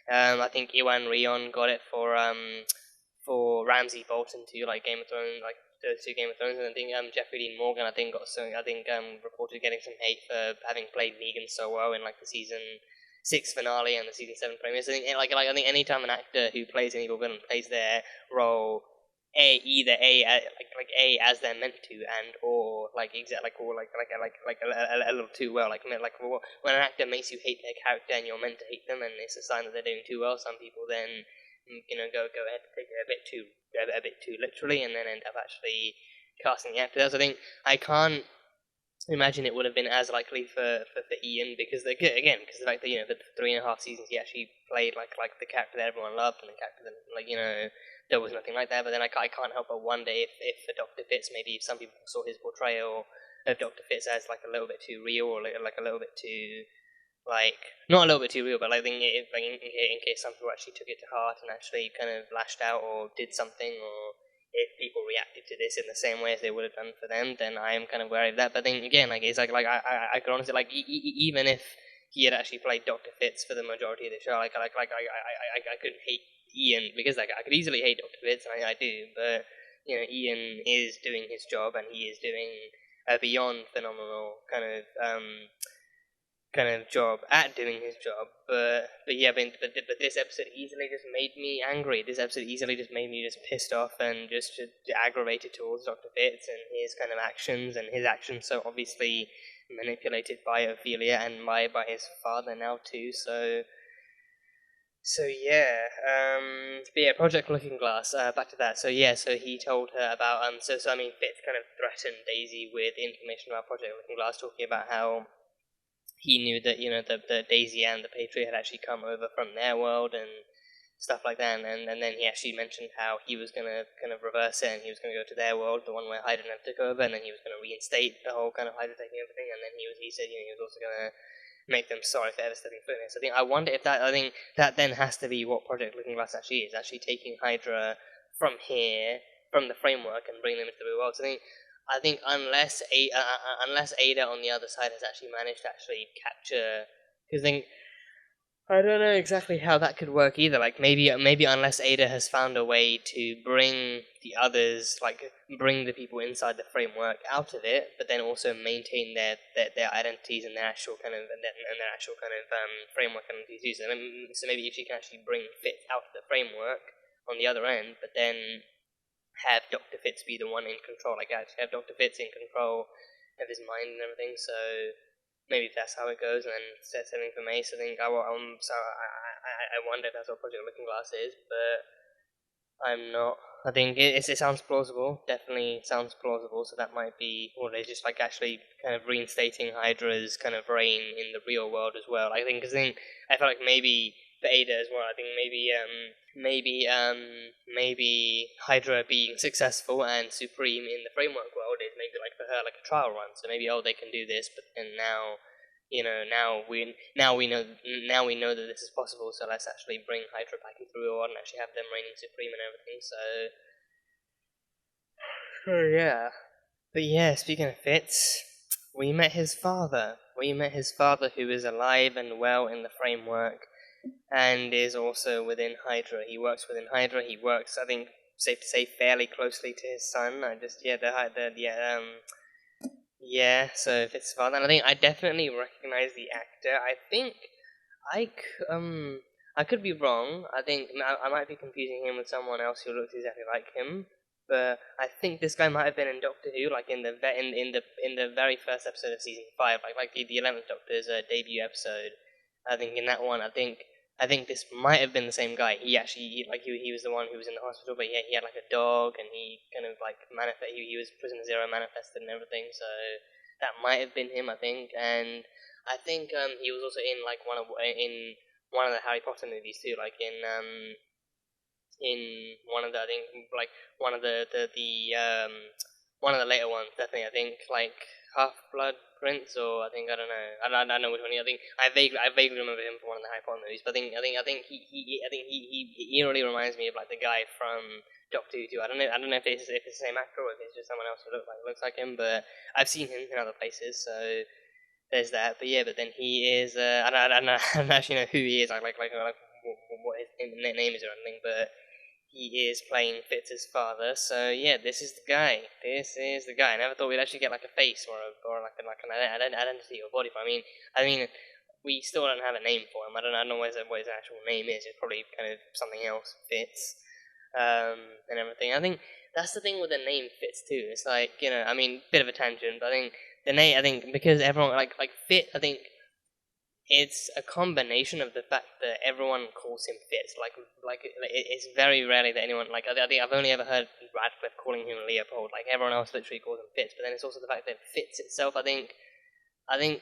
I think Iwan Rion got it for Ramsay Bolton too, like Game of Thrones, like those 2 Game of Thrones, and I think Jeffrey Dean Morgan, I think reported getting some hate for having played Negan so well in like the season 6 finale and the season 7 premiere. So I think I think anytime an actor who plays an evil villain plays their role either A as they're meant to, and or like a little too well, like when an actor makes you hate their character and you're meant to hate them, and it's a sign that they're doing too well. Some people then, you know, go ahead and take it a bit too literally, and then end up actually casting the actor. So I think I can't imagine it would have been as likely for Ian, because the fact that, you know, for 3.5 seasons he actually played like the character that everyone loved, and the character that, like, you know, there was nothing like that. But then I can't help but wonder if for Dr. Fitz, maybe if some people saw his portrayal of Dr. Fitz as like a little bit too real, or like a little bit too, like, not a little bit too real, but like in case some people actually took it to heart and actually kind of lashed out or did something, or if people reacted to this in the same way as they would have done for them, then I am kind of wary of that. But then again, like, it's like I could honestly, like, even if he had actually played Dr. Fitz for the majority of the show, I couldn't hate Ian, because like I could easily hate Dr. Fitz, and I do, but, you know, Ian is doing his job, and he is doing a beyond phenomenal kind of job at doing his job. But this episode easily just made me angry. This episode easily just made me just pissed off and just aggravated towards Dr. Fitz and his kind of actions, and his actions so obviously manipulated by Ophelia and by his father now too. So yeah, but yeah, Project Looking Glass, back to that. So yeah, so he told her about, so I mean, Fitz kind of threatened Daisy with information about Project Looking Glass, talking about how he knew that, you know, the Daisy and the Patriot had actually come over from their world and stuff like that, and then he actually mentioned how he was going to kind of reverse it, and he was going to go to their world, the one where Hydra never took over, and then he was going to reinstate the whole kind of Hydra taking everything, and then he said, you know, he was also going to make them sorry for ever stepping foot in this. I wonder if I think that then has to be what Project Looking Glass actually is, actually taking Hydra from here, from the framework, and bringing them into the real world. So I think unless Ada on the other side has actually managed to actually capture, because I don't know exactly how that could work either. Like maybe unless Ada has found a way to bring the others, like bring the people inside the framework out of it, but then also maintain their identities and their actual kind of framework identities too. So maybe if she can actually bring Fitz out of the framework on the other end, but then have Dr. Fitz be the one in control, like actually have Dr. Fitz in control of his mind and everything. So maybe if that's how it goes, and then set something for Mace. I wonder if that's what Project Looking Glass is, but I'm not. I think it sounds plausible. Definitely sounds plausible. So that might be, or they're just like actually kind of reinstating Hydra's kind of reign in the real world as well. I think, because I feel like maybe for Ada as well. I think maybe Hydra being successfll and supreme in the framework world is maybe like for her like a trial run. So maybe they can do this, but then now we know that this is possible. So let's actually bring Hydra back into the real world and actually have them reigning supreme and everything. So yeah, but yeah. Speaking of Fitz, we met his father. Who is alive and well in the framework, and is also within Hydra. He works within Hydra. He works, I think, safe to say, fairly closely to his son. So if it's father, and I think I definitely recognize the actor. I think I could be wrong. I think I might be confusing him with someone else who looks exactly like him. But I think this guy might have been in Doctor Who, like in the very first episode of season 5, like the 11th Doctor's debut episode. I think in that one, I think this might have been the same guy. He actually he was the one who was in the hospital, but he had like a dog, and he kind of like he was Prisoner Zero manifested and everything. So that might have been him, I think. And I think he was also in like one of the Harry Potter movies too, like in one of the, I think, like one of the one of the later ones, definitely. I think like Half-Blood Prince, or I don't know, I don't know which one. I think I vaguely remember him from one of the Harry Potter movies, but I think he really reminds me of like the guy from Doctor Who too. I don't know if it's the same actor or if it's just someone else who looks like him, but I've seen him in other places, so there's that. But yeah, but then he is I don't actually know who he is, like what his name is or anything, but he is playing Fitz's father. So yeah, this is the guy. This is the guy. I never thought we'd actually get like a face or like an identity or body for him. I mean, we still don't have a name for him. I don't know what his actual name is. It's probably kind of something else. Fitz, and everything. I think that's the thing with the name Fitz too. It's like, I mean, bit of a tangent, but I think the name. I think because everyone like Fit. I think it's a combination of the fact that everyone calls him Fitz. It's very rarely that anyone I think I've only ever heard Radcliffe calling him Leopold. Like everyone else literally calls him Fitz. But then it's also the fact that Fitz itself. I think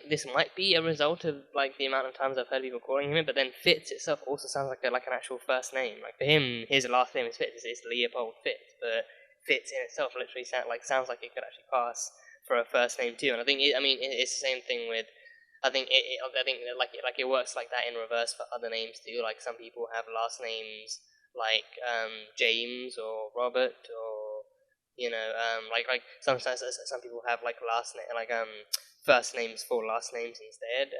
this might be a result of like the amount of times I've heard people calling him it. But then Fitz itself also sounds like an actual first name. Like for him, his last name is Fitz. It's Leopold Fitz. But Fitz in itself literally sounds like it could actually pass for a first name too. And I think it's the same thing with. I think it works like that in reverse for other names too. Like some people have last names like James or Robert, or sometimes some people have like first names for last names instead,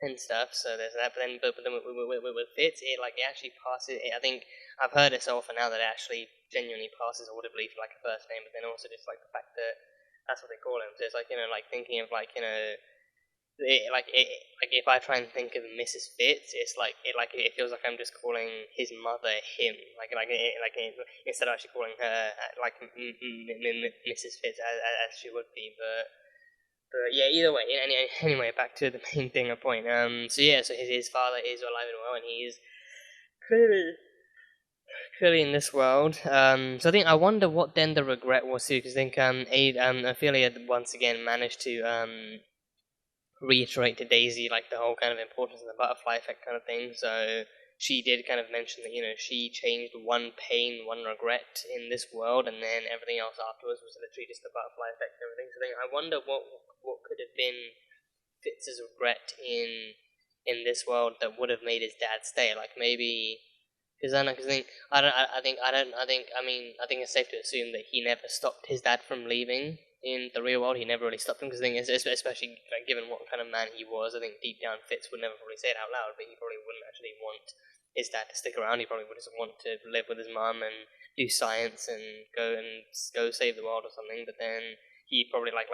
and stuff. So there's that. But then with Fitz, it actually passes. I think I've heard it so often now that it actually genuinely passes audibly for like a first name. But then also just like the fact that that's what they call him. So it's thinking of if I try and think of Mrs. Fitz, it's it feels like I'm just calling his mother him, instead of actually calling her Mrs. Fitz as she would be. But yeah, either way. Anyway, back to the main thing, a point. So his father is alive and well, and he's clearly in this world. So I think I wonder what then the regret was too, because I think Ophelia once again managed to reiterate to Daisy like the whole kind of importance of the butterfly effect kind of thing. So she did kind of mention that she changed one pain, one regret in this world, and then everything else afterwards was literally just the butterfly effect and everything. So then I wonder what could have been Fitz's regret in this world that would have made his dad stay. Like maybe because I think it's safe to assume that he never stopped his dad from leaving. In the real world, he never really stopped him, because I think, especially given what kind of man he was, I think deep down Fitz would never probably say it out loud, but he probably wouldn't actually want his dad to stick around. He probably would just want to live with his mum and do science and go save the world or something. But then he probably like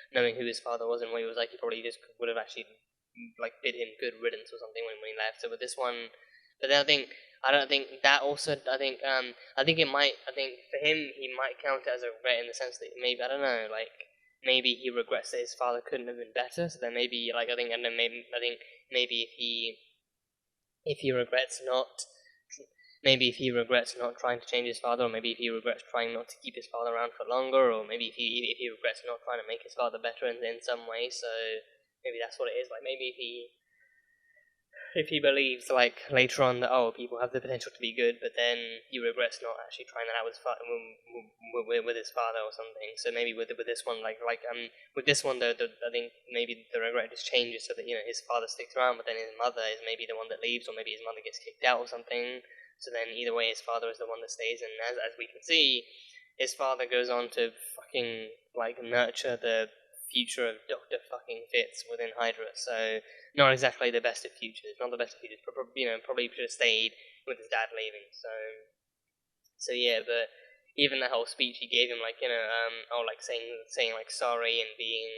knowing who his father was and what he was like, he probably just would have actually bid him good riddance or something when he left. So with this one, but then I don't think that also. I think it might. I think for him, he might count it as a regret in the sense that maybe I don't know. Maybe he regrets that his father couldn't have been better. So then maybe maybe if he regrets not. Maybe if he regrets not trying to change his father, or maybe if he regrets trying not to keep his father around for longer, or maybe if he regrets not trying to make his father better in some way. So maybe that's what it is. Maybe if he believes later on that people have the potential to be good, but then he regrets not actually trying that out with his father or something. So maybe with this one, with this one, I think maybe the regret just changes so that his father sticks around, but then his mother is maybe the one that leaves, or maybe his mother gets kicked out or something. So then either way, his father is the one that stays, and as we can see, his father goes on to fucking nurture the future of Dr. fucking Fitz within Hydra. So not exactly the best of futures. Not the best of futures. Probably should have stayed with his dad leaving. So yeah. But even the whole speech he gave him, saying sorry and being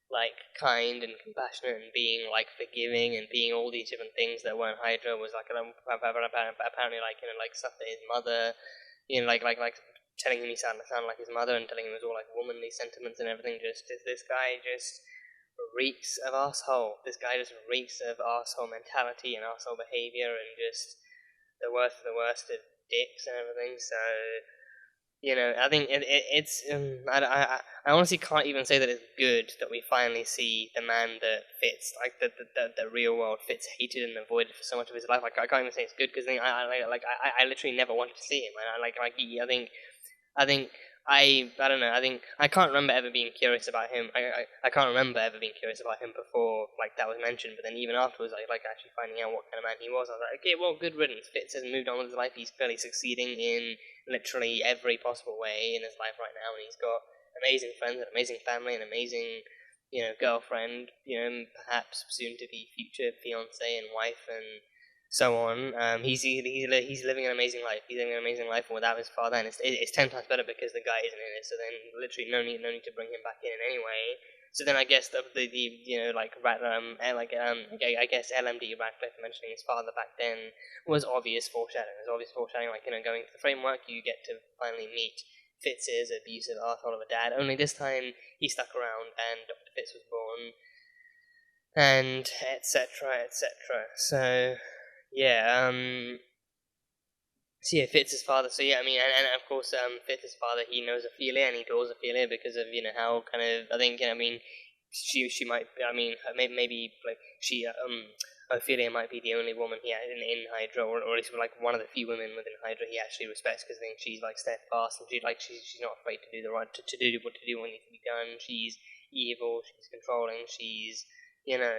like kind and compassionate and being like forgiving and being all these different things that weren't Hydra was like apparently like like stuff that his mother, like telling him he sounded like his mother and telling him it was all like womanly sentiments and everything. Just this guy just reeks of asshole. This guy just reeks of asshole mentality and asshole behavior and just the worst of the worst of dicks and everything. So I think it's I honestly can't even say that it's good that we finally see the man that Fitz, like the real world Fitz hated and avoided for so much of his life. Like I can't even say it's good because I literally never wanted to see him. And I think I don't know. I think I can't remember ever being curious about him. I can't remember ever being curious about him before like that was mentioned. But then even afterwards, like actually finding out what kind of man he was, I was like, okay, well, good riddance. Fitz has moved on with his life. He's clearly succeeding in literally every possible way in his life right now, and he's got amazing friends, an amazing family, an amazing girlfriend. Perhaps soon to be future fiance and wife and so on. He's living an amazing life. He's living an amazing life without his father, and it's 10 times better because the guy isn't in it. So then, literally, no need to bring him back in anyway. So then, I guess I guess LMD Radcliffe mentioning his father back then was obvious foreshadowing. It was obvious foreshadowing, like going to the framework, you get to finally meet Fitz's abusive arsehole of a dad. Only this time he stuck around, and Dr. Fitz was born, and etc. etc. So. Yeah, so yeah, Fitz's father. So yeah, I mean, and of course, Fitz's father, he knows Ophelia and he adores Ophelia because of how kind of I think I mean, she might I mean maybe like she Ophelia might be the only woman he in Hydra, or at least like one of the few women within Hydra he actually respects because I think she's like steadfast and she's not afraid to do the right to do what needs to be done. She's evil, she's controlling, she's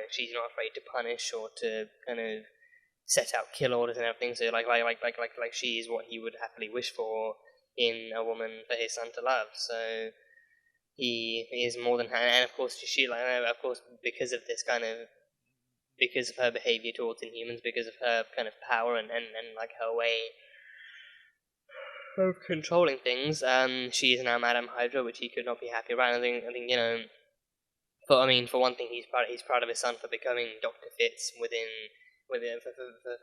she's not afraid to punish or to kind of set out kill orders and everything. So like she is what he would happily wish for in a woman for his son to love. So he is more than and of course of course because of this kind of because of her behavior towards Inhumans, because of her kind of power and like her way of controlling things. She is now Madame Hydra, which he could not be happy about. I think for one thing, he's proud of his son for becoming Dr. Fitz for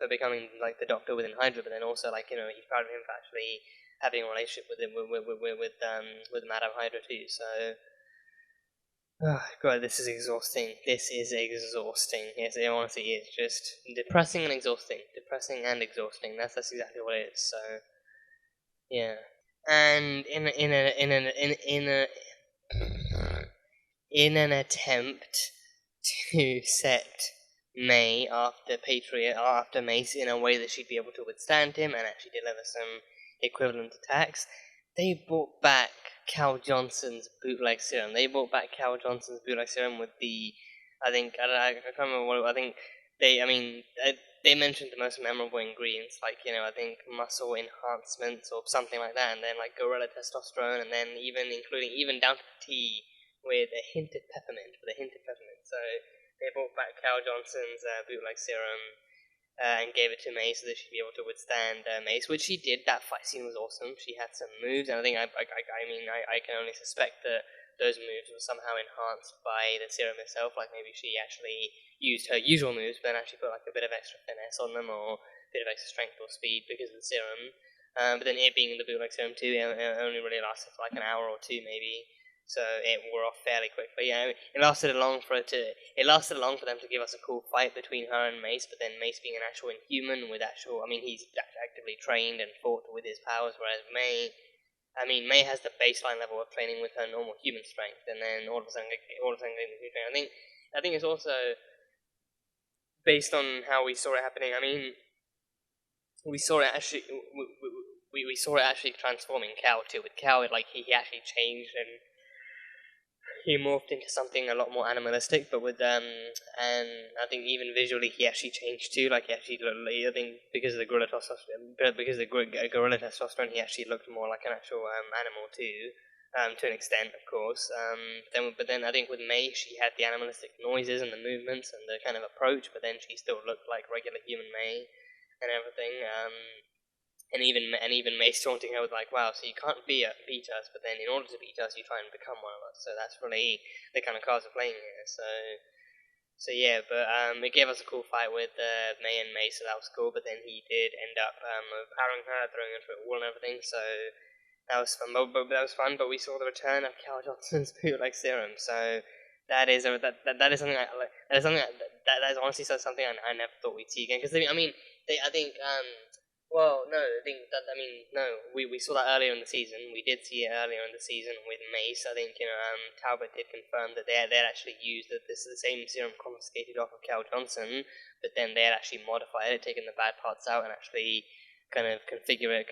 becoming like the Doctor within Hydra, but then also he's proud of him for actually having a relationship with Madame Hydra too. So, God, this is exhausting. This is exhausting. Yes, it honestly is just depressing and exhausting. Depressing and exhausting. That's exactly what it is. So, yeah, and in an attempt to set May after Patriot, after Mace, in a way that she'd be able to withstand him and actually deliver some equivalent attacks, they brought back Cal Johnson's bootleg serum. They with the, I can't remember what, I think they mentioned the most memorable ingredients, like, I think muscle enhancements or something like that, and then like gorilla testosterone, and then even down to the tea with a hint of peppermint, So they brought back Cal Johnson's bootleg serum and gave it to Mace so that she'd be able to withstand Mace, which she did. That fight scene was awesome. She had some moves, and I think I can only suspect that those moves were somehow enhanced by the serum itself. Like maybe she actually used her usual moves, but then actually put like a bit of extra finesse on them or a bit of extra strength or speed because of the serum. But then it being the bootleg serum too, it only really lasted for like an hour or two maybe. So it wore off fairly quickly. It lasted long for them to give us a cool fight between her and Mace, but then Mace being an actual Inhuman he's actively trained and fought with his powers, whereas May has the baseline level of training with her normal human strength, and then all of a sudden getting the training. I think it's also based on how we saw it happening. We saw it actually. We saw it actually transforming Cal too. With Cal, he actually changed and he morphed into something a lot more animalistic, but and I think even visually he actually changed too. Like I think because of the gorilla testosterone, he actually looked more like an actual animal too, to an extent, of course. But then I think with May, she had the animalistic noises and the movements and the kind of approach, but then she still looked like regular human May and everything. even Mace taunting her with like, wow, so you can't beat us, but then in order to beat us, you try and become one of us. So that's really the kind of cards we're playing here. So yeah, but it gave us a cool fight with May and Mace, so that was cool. But then he did end up overpowering her, throwing her through a wall and everything. So that was fun. But we saw the return of Cal Johnson's bootleg serum. So that is something that is something that is honestly something I never thought we'd see again. Because we saw that earlier in the season. We did see it earlier in the season with Mace. I think Talbot did confirm that they had actually used the same serum confiscated off of Cal Johnson, but then they had actually modified it, taken the bad parts out, and actually kind of configured it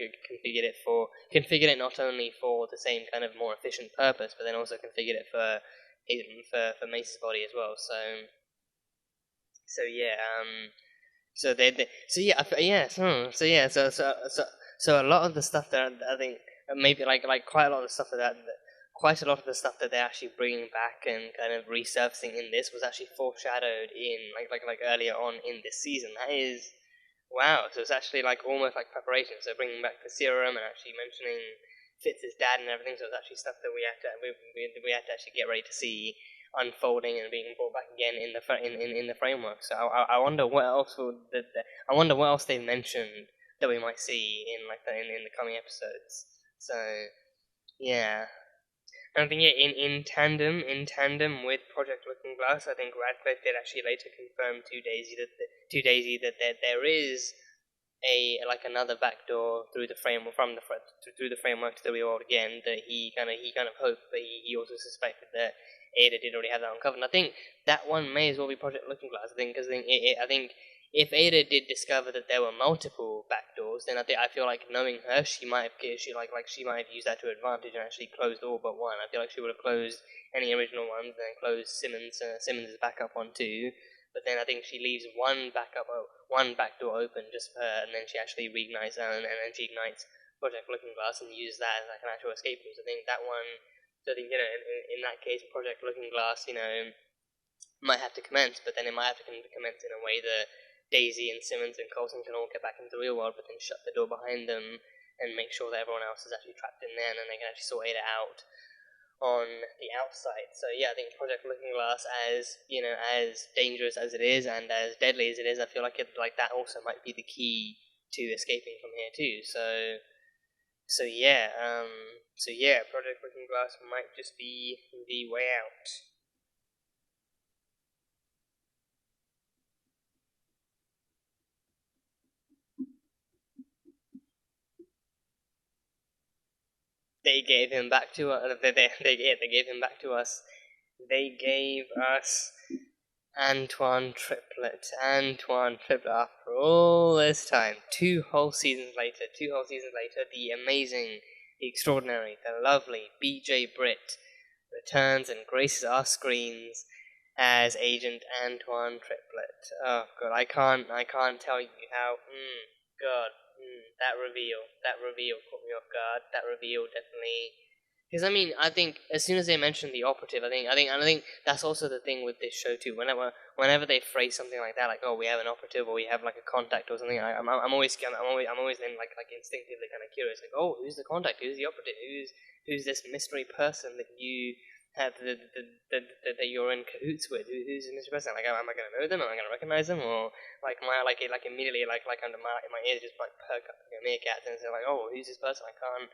not only for the same kind of more efficient purpose, but then also configured it for Mace's body as well. So a lot of the stuff that I think maybe like quite a lot of the stuff that they're actually bringing back and kind of resurfacing in this was actually foreshadowed in like earlier on in this season. That is wow. So it's actually like almost like preparation. So bringing back the serum and actually mentioning Fitz's dad and everything. So it's actually stuff that we had to actually get ready to see unfolding and being brought back again in the framework. So I wonder what else they've mentioned that we might see in the coming episodes. So yeah. And I think in tandem with Project Looking Glass, I think Radcliffe did actually later confirm to Daisy that there is another backdoor through the framework through the framework to the real world again, that he kind of hoped, but he also suspected that Ada did already have that uncovered. And I think that one may as well be Project Looking Glass. I think if Ada did discover that there were multiple backdoors, then I feel like knowing her, she might have used that to advantage and actually closed all but one. I feel like she would have closed any original ones, and then closed Simmons' backup one too. But then I think she leaves one back door open just for her, and then she actually reignites and then she ignites Project Looking Glass and uses that as like an actual escape route. So I think that one. So I think in that case, Project Looking Glass, might have to commence, but then it might have to commence in a way that Daisy and Simmons and Coulson can all get back into the real world, but then shut the door behind them and make sure that everyone else is actually trapped in there, and then they can actually sort it out on the outside. So yeah, I think Project Looking Glass, as dangerous as it is and as deadly as it is, I feel like that also might be the key to escaping from here too. So yeah, Project Looking Glass might just be the way out. They gave him back to us. They gave him back to us. They gave us Antoine Triplett. After all this time, 2 whole seasons later, the amazing, the extraordinary, the lovely B.J. Britt returns and graces our screens as Agent Antoine Triplett. Oh god, I can't tell you how. That reveal caught me off guard. That reveal definitely. Because I think as soon as they mentioned the operative, I think that's also the thing with this show too. Whenever they phrase something like that, like, oh, we have an operative or we have like a contact or something, I'm always then like instinctively kind of curious, like, oh, who's the contact? Who's the operative? Who's this mystery person that you have that you're in cahoots with? Who's this mystery person? Like, am I gonna know them? Am I gonna recognize them? Or immediately like under my ears just like perk up like a meerkat and say like, oh, who's this person? I can't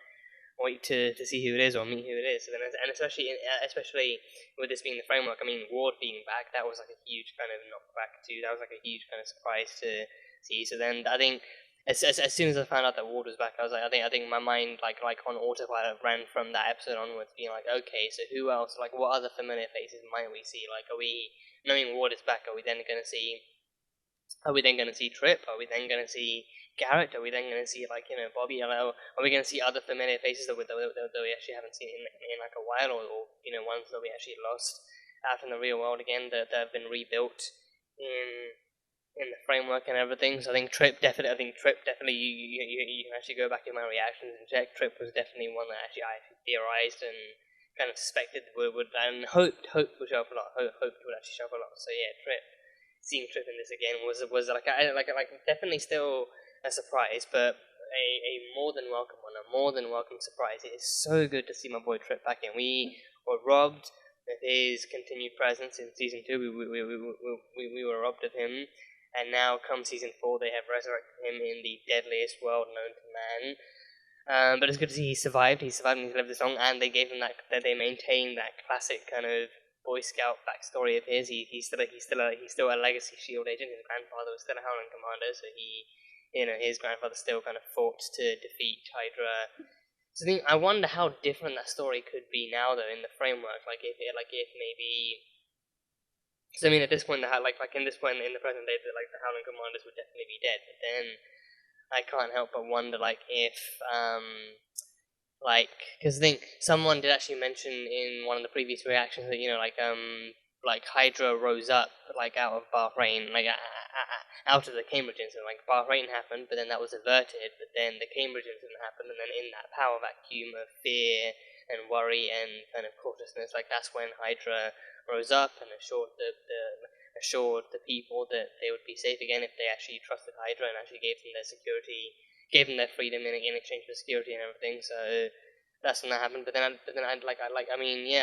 wait to see who it is or meet who it is. So then, and especially with this being the framework, Ward being back, that was like a huge kind of knockback too. That was like a huge kind of surprise to see. So then I think as soon as I found out that Ward was back, I was like, I think my mind like on autopilot ran from that episode onwards, being like, okay, so who else? Like, what other familiar faces might we see? Like, are we, knowing Ward is back, are we then going to see Trip? Are we then going to see Garrett? Are we then going to see Bobby? Are we going to see other familiar faces that we actually haven't seen in like a while, or ones that we actually lost out in the real world again that have been rebuilt in the framework and everything? So I think Trip definitely. You can actually go back in my reactions and check. Trip was definitely one that I theorized and kind of suspected would and hoped would show up a lot. Hoped would actually show up a lot. So yeah, seeing Trip in this again was definitely still a surprise, but a more than welcome one, a more than welcome surprise. It is so good to see my boy Trip back in. We were robbed of his continued presence in season 2. We were robbed of him, and now come season 4, they have resurrected him in the deadliest world known to man. But it's good to see he survived. He survived and he lived this long, and they gave him that they maintained that classic kind of Boy Scout backstory of his. He's still a legacy SHIELD agent. His grandfather was still a Howling Commander, so his grandfather still kind of fought to defeat Hydra. So I wonder how different that story could be now, though, in the framework. Like if maybe. So I mean, at this point, in this point in the present day, the Howling Commanders would definitely be dead. But then I can't help but wonder, if because I think someone did actually mention in one of the previous reactions that Hydra rose up out of Bahrain, out of the Cambridge incident. Bahrain happened, but then that was averted. But then the Cambridge incident happened, and then in that power vacuum of fear and worry and kind of cautiousness, that's when Hydra rose up and assured the people that they would be safe again if they actually trusted Hydra and actually gave them their security, gave them their freedom in exchange for security and everything. So that's when that happened. But then I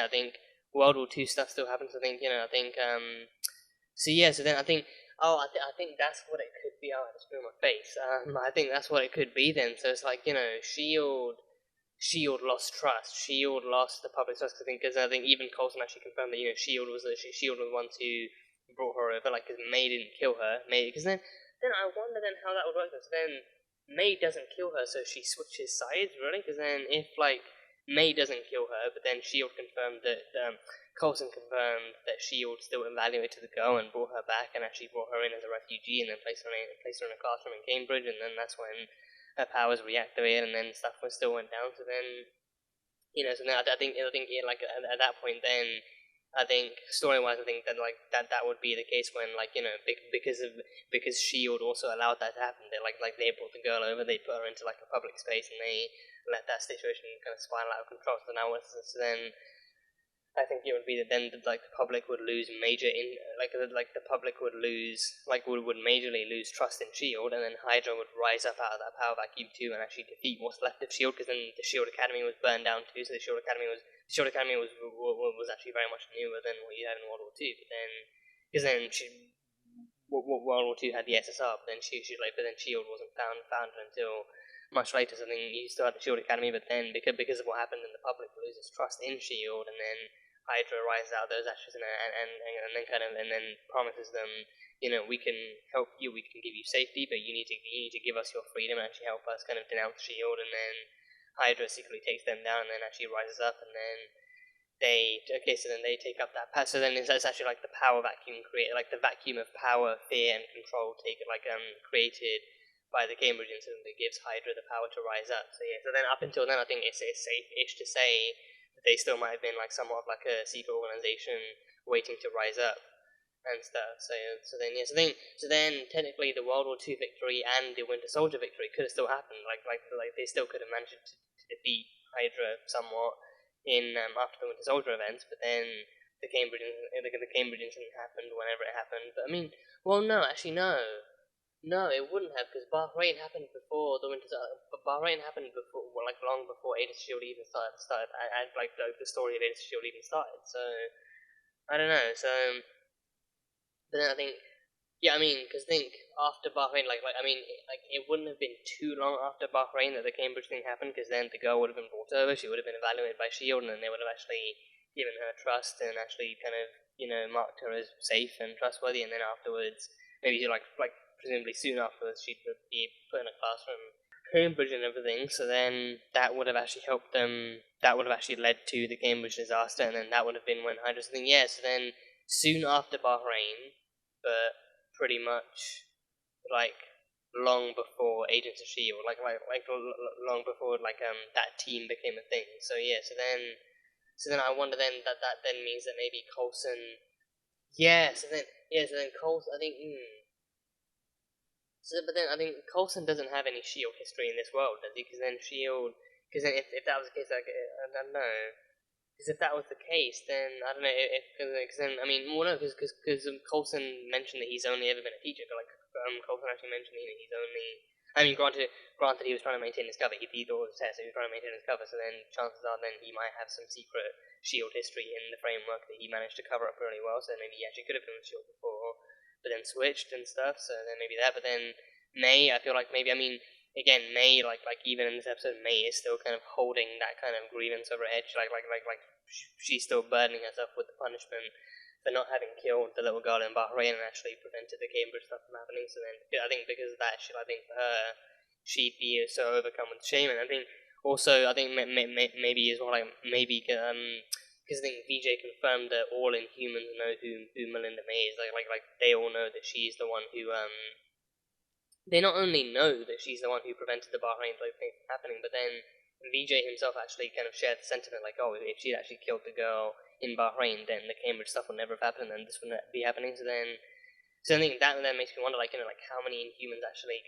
think World War II stuff still happens. So then I think I think that's what it could be. Oh, I just blew my face. I think that's what it could be then. So it's Shield lost trust. Shield lost the public's trust. Because I think even Coulson actually confirmed that Shield was the ones who brought her over. Because May didn't kill her. Because then I wonder then how that would work. So then May doesn't kill her, so she switches sides, really. Because then if May doesn't kill her, but then Shield confirmed that Coulson confirmed that Shield still evaluated the girl and brought her back and actually brought her in as a refugee and then placed her in a classroom in Cambridge, and then that's when her powers reactivated and then stuff still went down. So then, so then I think at that point then, I think story-wise, I think that that would be the case when because Shield also allowed that to happen. They brought the girl over, they put her into a public space, and they let that situation kind of spiral out of control. So now then I think it would be that then the public would lose the public would lose would majorly lose trust in Shield, and then Hydra would rise up out of that power vacuum too and actually defeat what's left of Shield. Because then the Shield Academy was burned down too, so the Shield Academy was actually very much newer than what you had in World War II. But then World War II had the SSR, but then Shield wasn't founded until much later. So then you still had the Shield Academy, but then because of what happened, then the public loses trust in Shield, and then Hydra rises out of those ashes and then promises them, we can help you, we can give you safety, but you need to give us your freedom and actually help us kind of denounce Shield. And then Hydra secretly takes them down and then actually rises up, and then they take up that power. So then it's actually the power vacuum the vacuum of power, fear, and control created by the Cambridge incident that gives Hydra the power to rise up. So yeah, so then up until then, I think it's safe-ish to say that they still might have been somewhat of a secret organization waiting to rise up and stuff. So then technically the World War II victory and the Winter Soldier victory could have still happened. They still could have managed to defeat Hydra somewhat in after the Winter Soldier events, but then the Cambridge incident happened whenever it happened. But I mean, well, no, actually no. No, it wouldn't have, because Bahrain happened before the Winter. Bahrain happened before, long before Agents of Shield even started. The story of Agents of Shield even started. So I don't know. So, but then I think, because after Bahrain, it wouldn't have been too long after Bahrain that the Cambridge thing happened, because then the girl would have been brought over. She would have been evaluated by Shield, and then they would have actually given her trust and actually kind of marked her as safe and trustworthy. And then afterwards, maybe presumably soon afterwards, she'd be put in a classroom, Cambridge and everything. So then that would have actually helped them. That would have actually led to the Cambridge disaster, and then that would have been when Hydra's thing. Yeah. So then soon after Bahrain, but pretty much long before Agents of Shield, long before that team became a thing. So yeah. So then I wonder then that then means that maybe Coulson. Yeah. So then Coulson. I think. So, but then I think Coulson doesn't have any Shield history in this world, does he? Because then if that was the case, I don't know. Because if that was the case, then I don't know. Because then because Coulson mentioned that he's only ever been a teacher. But Coulson actually mentioned he's only. I mean, granted, he was trying to maintain his cover. He thought it was a test, so he was trying to maintain his cover. So then, chances are, then he might have some secret Shield history in the framework that he managed to cover up really well. So maybe he actually could have been with Shield before, but then switched and stuff. So then maybe that. But then May, I feel like maybe, I mean, again, May, like even in this episode, May is still kind of holding that kind of grievance over her head. She's still burdening herself with the punishment for not having killed the little girl in Bahrain and actually prevented the Cambridge stuff from happening. So then, I think because of that, I think for her, she'd be so overcome with shame. And I think also, I think maybe as well, like maybe because I think VJ confirmed that all Inhumans know who Melinda May is. Like they all know that she's the one who They not only know that she's the one who prevented the Bahrain thing from happening, but then VJ himself actually kind of shared the sentiment, like, oh, if she'd actually killed the girl in Bahrain, then the Cambridge stuff would never have happened, and this wouldn't be happening. So I think that then makes me wonder, like, like how many Inhumans actually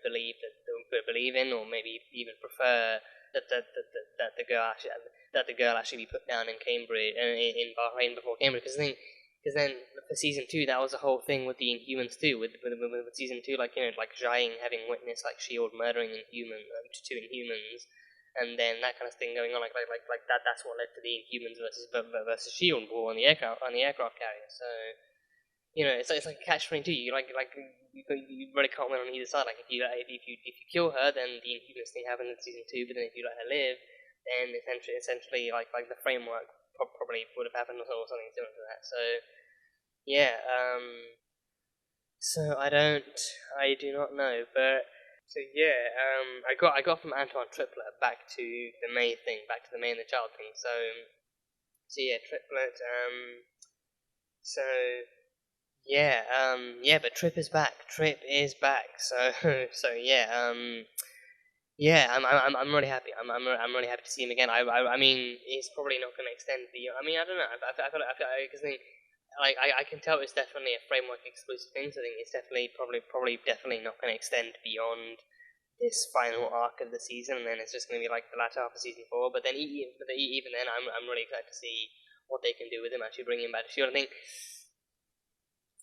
believe in, or maybe even prefer that the girl actually be put down in Cambridge in Bahrain before Cambridge. Because then for season 2, that was the whole thing with the Inhumans too. With season 2, like Zhang having witnessed like Shield murdering two Inhumans, and then that kind of thing going on, like that. That's what led to the Inhumans versus Shield war on the aircraft carrier. So it's like a catch-22. You really can't win on either side. Like if you kill her, then the Inhumans thing happens in season 2. But then if you let her live, then essentially like the framework probably would have happened or something similar to that. So yeah, so I do not know, but so yeah, I got from Antoine Triplett back to the May thing, back to the May and the child thing. So yeah, Triplett. So yeah, but Trip is back. So yeah, yeah, I'm really happy. I'm really happy to see him again. I mean, he's probably not going to extend the. I mean, I don't know. Because I can tell it's definitely a framework exclusive thing. So I think it's probably not going to extend beyond this final arc of the season, and then it's just going to be like the latter half of season 4. But then even then, I'm really excited to see what they can do with him. Actually, bring him back to Shield. I think.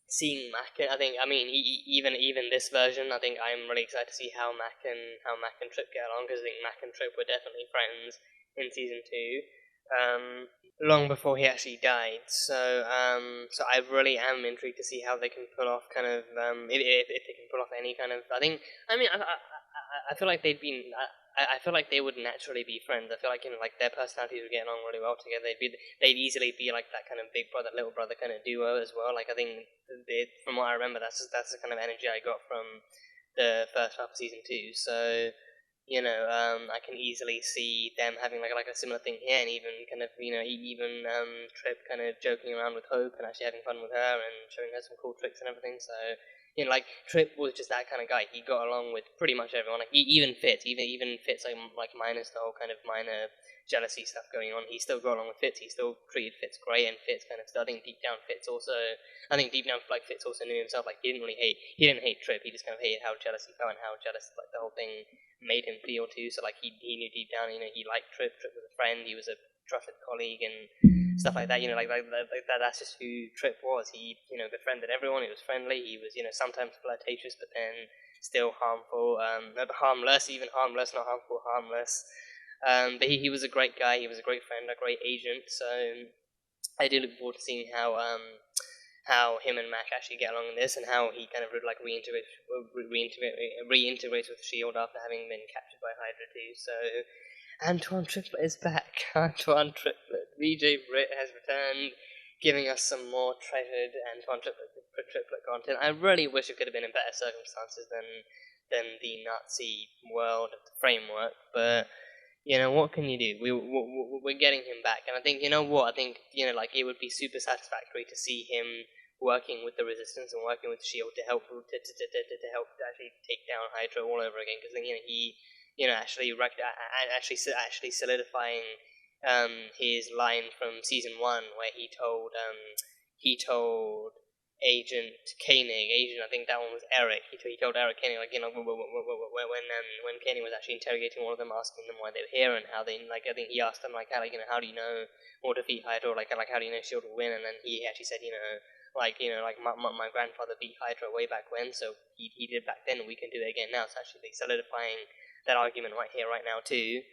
Seeing Mac, even this version, I think I'm really excited to see how Mac and Trip get along, because I think Mac and Trip were definitely friends in season 2, long before he actually died. So I really am intrigued to see how they can pull off kind of if they can pull off any kind of. I feel like they'd been. I feel like they would naturally be friends. I feel like their personalities would get along really well together. They'd easily be like that kind of big brother little brother kind of duo as well. Like I think from what I remember, that's the kind of energy I got from the first half of season 2. So I can easily see them having like a similar thing here, and even kind of even Trip kind of joking around with Hope and actually having fun with her and showing her some cool tricks and everything. So. Like Trip was just that kind of guy. He got along with pretty much everyone. Like even Fitz, even Fitz, like minus the whole kind of minor jealousy stuff going on, he still got along with Fitz. He still treated Fitz great, and Fitz kind of. I think deep down, Fitz also knew himself. Like he didn't hate Trip. He just kind of hated how jealous he felt and how jealous like the whole thing made him feel too. So like he knew deep down, he liked Trip. Trip was a friend. He was a trusted colleague and stuff like that. That's just who Trip was. He befriended everyone. He was friendly. He was sometimes flirtatious, but then still harmful. Harmless, not harmful, harmless. But he was a great guy. He was a great friend, a great agent. So I do look forward to seeing how him and Mac actually get along in this, and how he kind of reintegrates with Shield after having been captured by Hydra too. So. Antoine Triplett is back. Antoine Triplett. VJ Britt has returned, giving us some more treasured Antoine Triplett content. I really wish it could have been in better circumstances than the Nazi world of the framework, but what can you do? We're getting him back, and I think I think it would be super satisfactory to see him working with the Resistance and working with Shield to help to actually take down Hydra all over again, because then he. Actually solidifying his line from season 1, where he told Agent Koenig, I think that one was Eric. He told Eric Koenig, when Koenig was actually interrogating one of them, asking them why they were here and how they I think he asked them how do you know or defeat Hydra, how do you know Shield will win? And then he actually said like, you know, like my grandfather beat Hydra way back when, so he did it back then, and we can do it again now. It's actually solidifying that argument right here, right now too.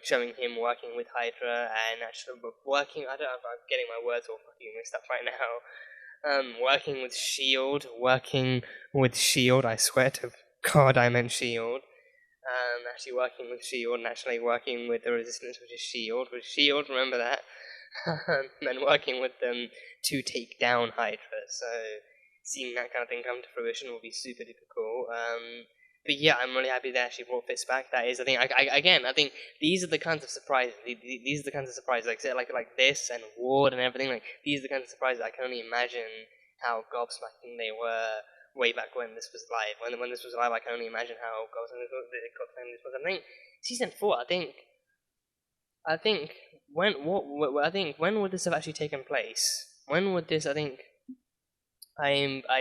Showing him working with Hydra and actually working. I'm getting my words all fucking mixed up right now. Working with Shield, I swear to God I meant Shield. Actually working with Shield and actually working with the Resistance, which is Shield. Remember that. And then working with them to take down Hydra. So seeing that kind of thing come to fruition will be super duper cool. But yeah, I'm really happy they actually brought Fist back. That is, I think, I think these are the kinds of surprises. These are the kinds of surprises, like this and Ward and everything. Like these are the kinds of surprises I can only imagine how gobsmacking they were way back when this was live. When this was live, I can only imagine how gobsmacking this was. I think season 4. I think when would this have actually taken place? When would this? I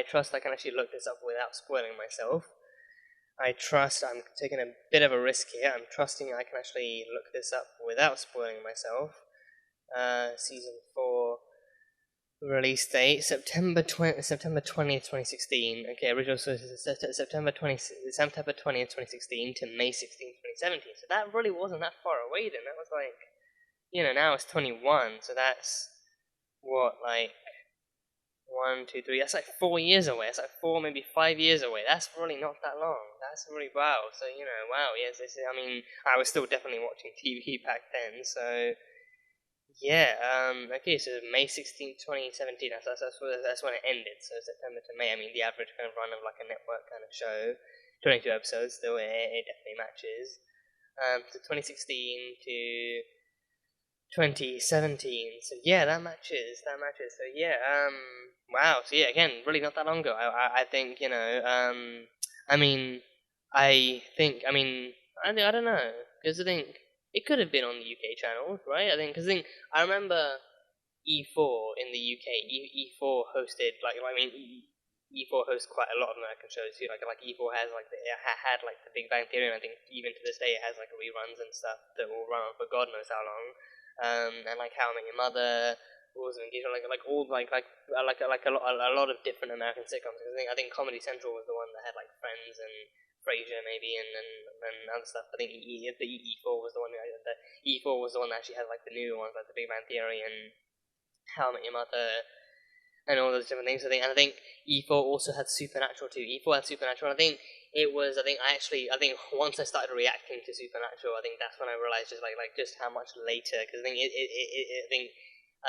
trust I can actually look this up without spoiling myself. I'm taking a bit of a risk here. I'm trusting I can actually look this up without spoiling myself. Season 4 release date September 20th, 2016. Okay, original source is September 20th, 2016 to May 16th, 2017. So that really wasn't that far away then. That was like, you know, now it's 21. So that's what, like 1, 2, 3. That's like 4 years away. That's like 4, maybe 5 years away. That's really not that long. That's really wow. So, you know, wow. Yes, I mean, I was still definitely watching TV back then. So, yeah. Okay. So May 16th, 2017. That's when it ended. So September to May. I mean, the average kind of run of like a network kind of show, 22 episodes. Still, it definitely matches. So 2016 to 2017. So yeah, that matches. So yeah, wow. So yeah, again, really not that long ago. I think, you know, I mean, I don't know, because I think it could have been on the UK channels, right? I remember E4 in the UK. E4 hosted E4 hosts quite a lot of American shows too. Like E4 has had like The Big Bang Theory, and I think even to this day it has like reruns and stuff that will run on for God knows how long. And like How I Met Your Mother, Rules of Engagement, a lot of different American sitcoms. I think Comedy Central was the one that had like Friends and Frasier maybe, and other stuff. I think the E4 was the one. The E4 was the one that actually had like the new ones, like The Big Bang Theory and How I Met Your Mother, and all those different things. I think E4 also had Supernatural too. E4 had Supernatural. I think once I started reacting to Supernatural, I think that's when I realized just how much later. Because I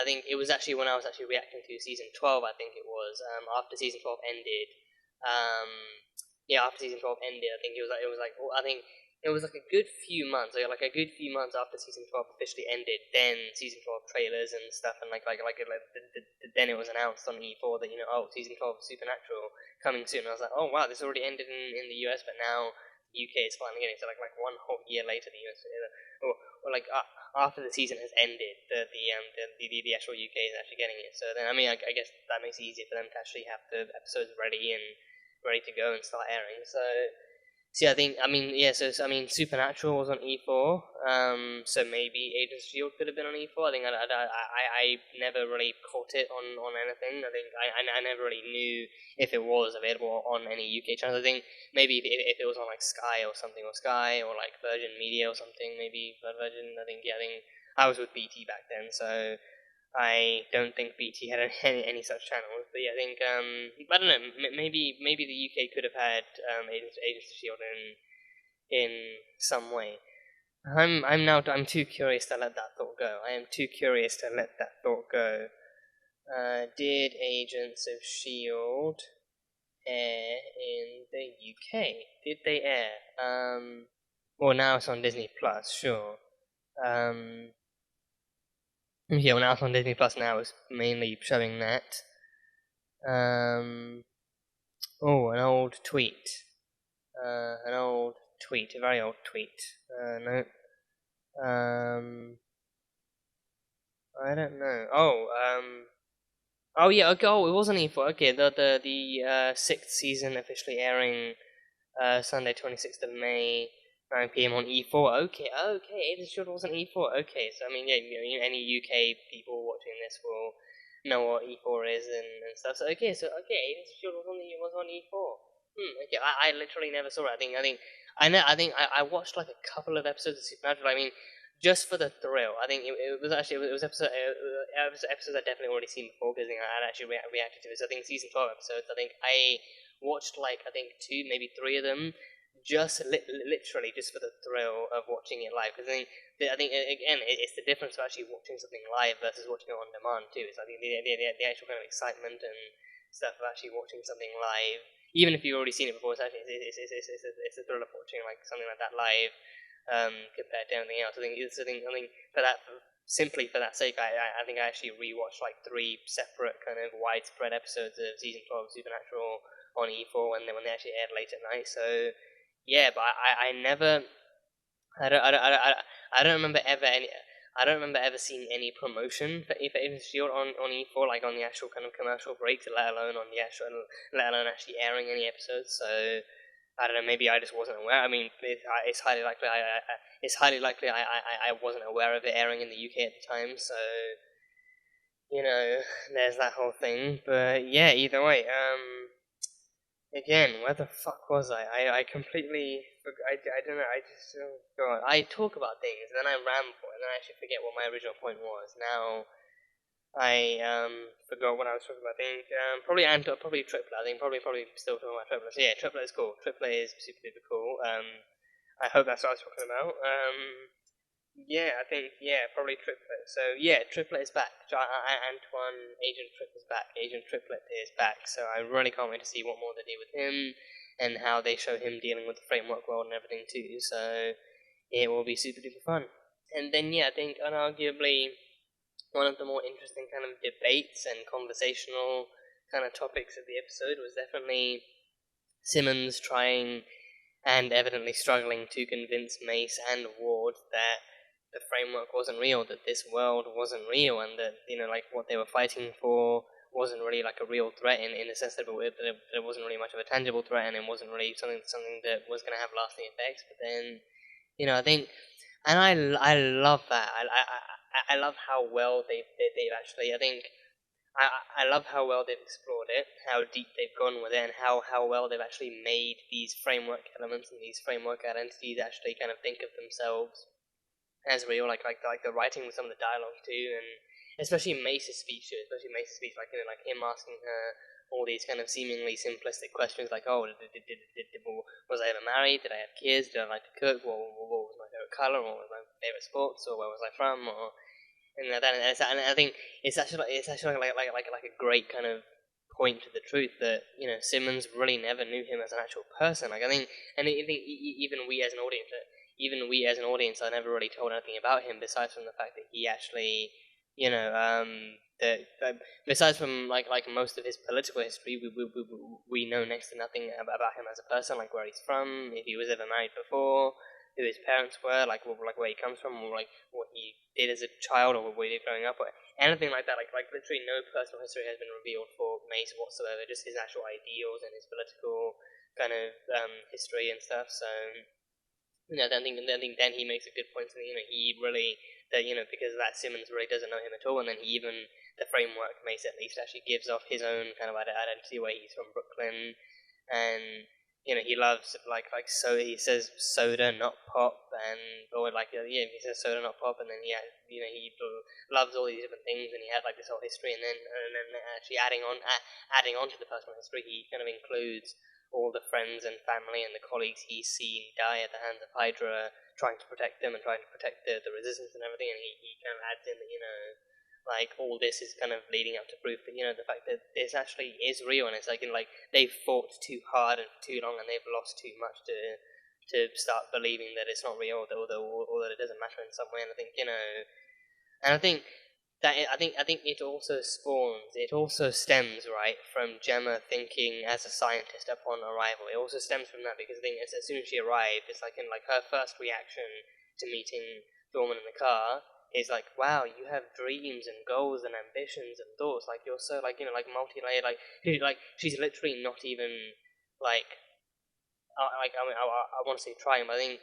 think it was actually when I was actually reacting to season 12. I think it was after season 12 ended. After season 12 ended, I think it was like a good few months, after season 12 officially ended. Then season 12 trailers and stuff, and then it was announced on E4 that, you know, season 12 of Supernatural coming soon. And I was like, oh wow, this already ended in the US, but now the UK is finally getting it. So like 1 whole year later, the US, after the season has ended, the actual UK is actually getting it. So then, I mean, I guess that makes it easier for them to actually have the episodes ready to go and start airing. So I think, Supernatural was on E4, so maybe Agents of S.H.I.E.L.D. could have been on E4. I never really caught it on anything. I never really knew if it was available on any UK channels. I think maybe if it was on like Sky or something, or like Virgin Media or something, maybe Virgin. I think I was with BT back then, so I don't think BT had any such channels. But yeah, I think I don't know. Maybe the UK could have had Agents of S.H.I.E.L.D. in some way. I'm too curious to let that thought go. Did Agents of S.H.I.E.L.D. air in the UK? Did they air? Well, now it's on Disney Plus, sure. Yeah, well, now it's on Disney Plus now, is mainly showing that. An old tweet. A very old tweet. No. I don't know. Oh yeah, okay, it was on E4. Okay, the 6th season officially airing Sunday 26th of May, 9 PM on E4. Okay, Agents of S.H.I.E.L.D. was on E4. Okay, so I mean, yeah, any UK people watching this will know what E4 is and stuff. So Agents of S.H.I.E.L.D. was on E4. Okay, I literally never saw it. I watched like a couple of episodes of Supernatural. I mean, just for the thrill. I think it was episodes I'd definitely already seen before because I had actually reacted to it. So I think season 12 episodes. I think I watched like two, maybe three of them, just literally just for the thrill of watching it live. Because I think again, it's the difference of actually watching something live versus watching it on demand too. It's like the actual kind of excitement and stuff of actually watching something live. Even if you've already seen it before, it's a thrill of watching like something like that live. Compared to anything else, I think for that, simply for that sake, I think I actually rewatched like 3 separate kind of widespread episodes of season 12 of Supernatural on E4 when they actually aired late at night. So yeah, but I never, I don't remember ever seeing any promotion for Agents of S.H.I.E.L.D. on E4, like on the actual kind of commercial breaks, let alone actually airing any episodes. So I don't know. Maybe I just wasn't aware. I mean, it's highly likely. I wasn't aware of it airing in the UK at the time. So there's that whole thing. But yeah, either way. Again, where the fuck was I? I completely. I don't know. I just. Oh God. I talk about things, and then I ramble, and then I actually forget what my original point was. Now I forgot what I was talking about. I think probably Triplett. I think probably still talking about Triplett. So yeah, Triplett is cool. Triplett is super cool. I hope that's what I was talking about. Yeah, I think probably Triplett. So yeah, Triplett is back. Agent Triplett is back. Agent Triplett is back. So I really can't wait to see what more they do with him and how they show him dealing with the framework world and everything too. So it will be super duper fun. And then I think unarguably one of the more interesting kind of debates and conversational kind of topics of the episode was definitely Simmons trying and evidently struggling to convince Mace and Ward that the framework wasn't real, that this world wasn't real, and that like what they were fighting for wasn't really like a real threat in the sense that it wasn't really much of a tangible threat, and it wasn't really something that was going to have lasting effects. But then I think, and I love that. I love how well they've actually. I love how well they've explored it, how deep they've gone with it, and how well they've actually made these framework elements and these framework identities actually kind of think of themselves as real. Like the writing with some of the dialogue too, and especially Mace's speech too. Like like him asking her all these kind of seemingly simplistic questions, like, oh, was I ever married? Did I have kids? Did I like to cook? What was my favorite color? What was my favorite sports? Or where was I from? Or and I think it's actually like a great kind of point to the truth that Simmons really never knew him as an actual person. Like I think even we as an audience are never really told anything about him besides from the fact that he actually besides from like most of his political history, we know next to nothing about him as a person, like where he's from, if he was ever married before, who his parents were, like where he comes from, or like what he did as a child, or what he did growing up, or anything like that. Like literally no personal history has been revealed for Mace whatsoever. Just his actual ideals and his political kind of history and stuff. So I think then he makes a good point. So he really because of that Simmons really doesn't know him at all, and then he even the framework Mace at least actually gives off his own kind of identity where he's from Brooklyn, and he loves so he says soda not pop, and or he says soda not pop, and then he loves all these different things, and he had like this whole history, and then actually adding on to the personal history, he kind of includes all the friends and family and the colleagues he's seen die at the hands of Hydra, trying to protect them and trying to protect the resistance and everything, and he kind of adds in that like all this is kind of leading up to proof that the fact that this actually is real, and it's like they've fought too hard and for too long, and they've lost too much to start believing that it's not real, or that it doesn't matter in some way. And I think it also stems right from Gemma thinking as a scientist upon arrival. It also stems from that because I think as soon as she arrived, it's like her first reaction to meeting Dorman in the car is like, wow, you have dreams and goals and ambitions and thoughts. Like you're so like multi-layered. She's literally not even I want to say trying, but I think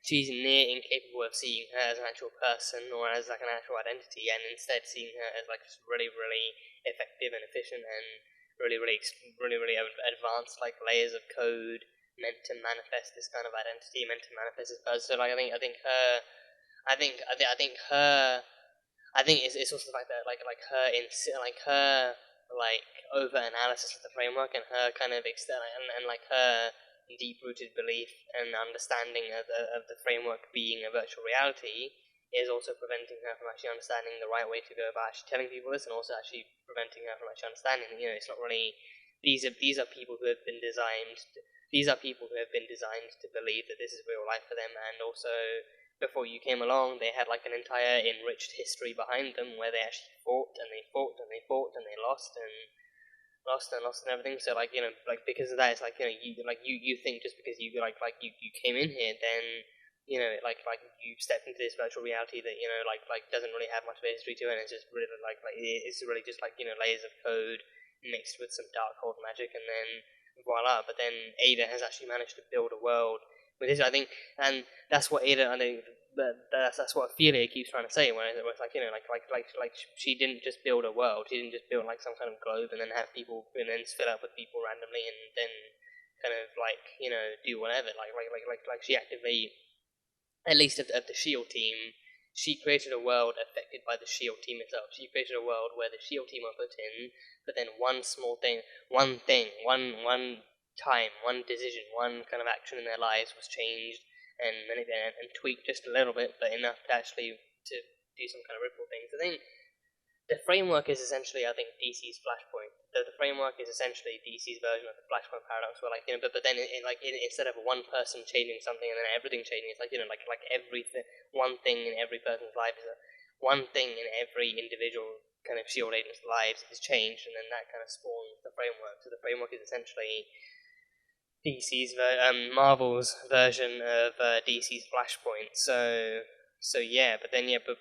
she's near incapable of seeing her as an actual person or as like an actual identity, and instead seeing her as like just really, really effective and efficient and really, really advanced like layers of code meant to manifest this kind of identity, meant to manifest this person. So like I think it's also the fact that like her like over analysis of the framework and her kind of and like her deep rooted belief and understanding of the framework being a virtual reality is also preventing her from actually understanding the right way to go about actually telling people this, and also actually preventing her from actually understanding that, you know, it's not really these are people who have been designed to believe that this is real life for them, and also before you came along they had like an entire enriched history behind them where they actually fought and they fought and they fought and they lost and everything. So like, you know, like because of that, it's like, you know, you think just because you you came in here, then, you know, like you stepped into this virtual reality that, you know, like doesn't really have much of a history to it, and it's just really it's really just like, you know, layers of code mixed with some dark old magic, and then voila. But then Ada has actually managed to build a world with this, I think, and that's what Ada, I think, that's what Ophelia keeps trying to say, when it was like, you know, like she didn't just build a world, she didn't just build like some kind of globe and then have people and then fill up with people randomly and then kind of like, you know, do whatever. Like she actively, at least of the SHIELD team, she created a world affected by the SHIELD team itself. She created a world where the SHIELD team were put in, but then one time, one decision, one kind of action in their lives was changed and tweaked just a little bit, but enough to actually to do some kind of ripple things. I think the framework is essentially, I think, DC's Flashpoint. The framework is essentially DC's version of the Flashpoint paradox, where, like, you know, but then instead of one person changing something and then everything changing, it's like, you know, like everything, one thing in every person's life one thing in every individual kind of SHIELD agent's lives is changed, and then that kind of spawns the framework. So the framework is essentially Marvel's version of DC's Flashpoint. So yeah, but then but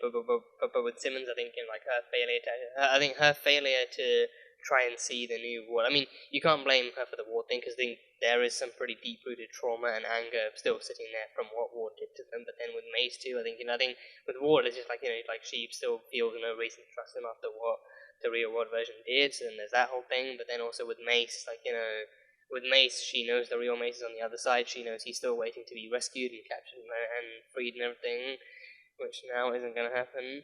with Simmons, I think, you know, like her failure to try and see the new world. I mean, you can't blame her for the Ward thing, because I think there is some pretty deep-rooted trauma and anger still sitting there from what Ward did to them. But then with Mace too, I think with Ward, it's just like, you know, like she still feels no reason to trust him after what the real world version did, and there's that whole thing. But then also with Mace, like, you know, with Mace, she knows the real Mace is on the other side. She knows he's still waiting to be rescued and captured and freed and everything, which now isn't going to happen.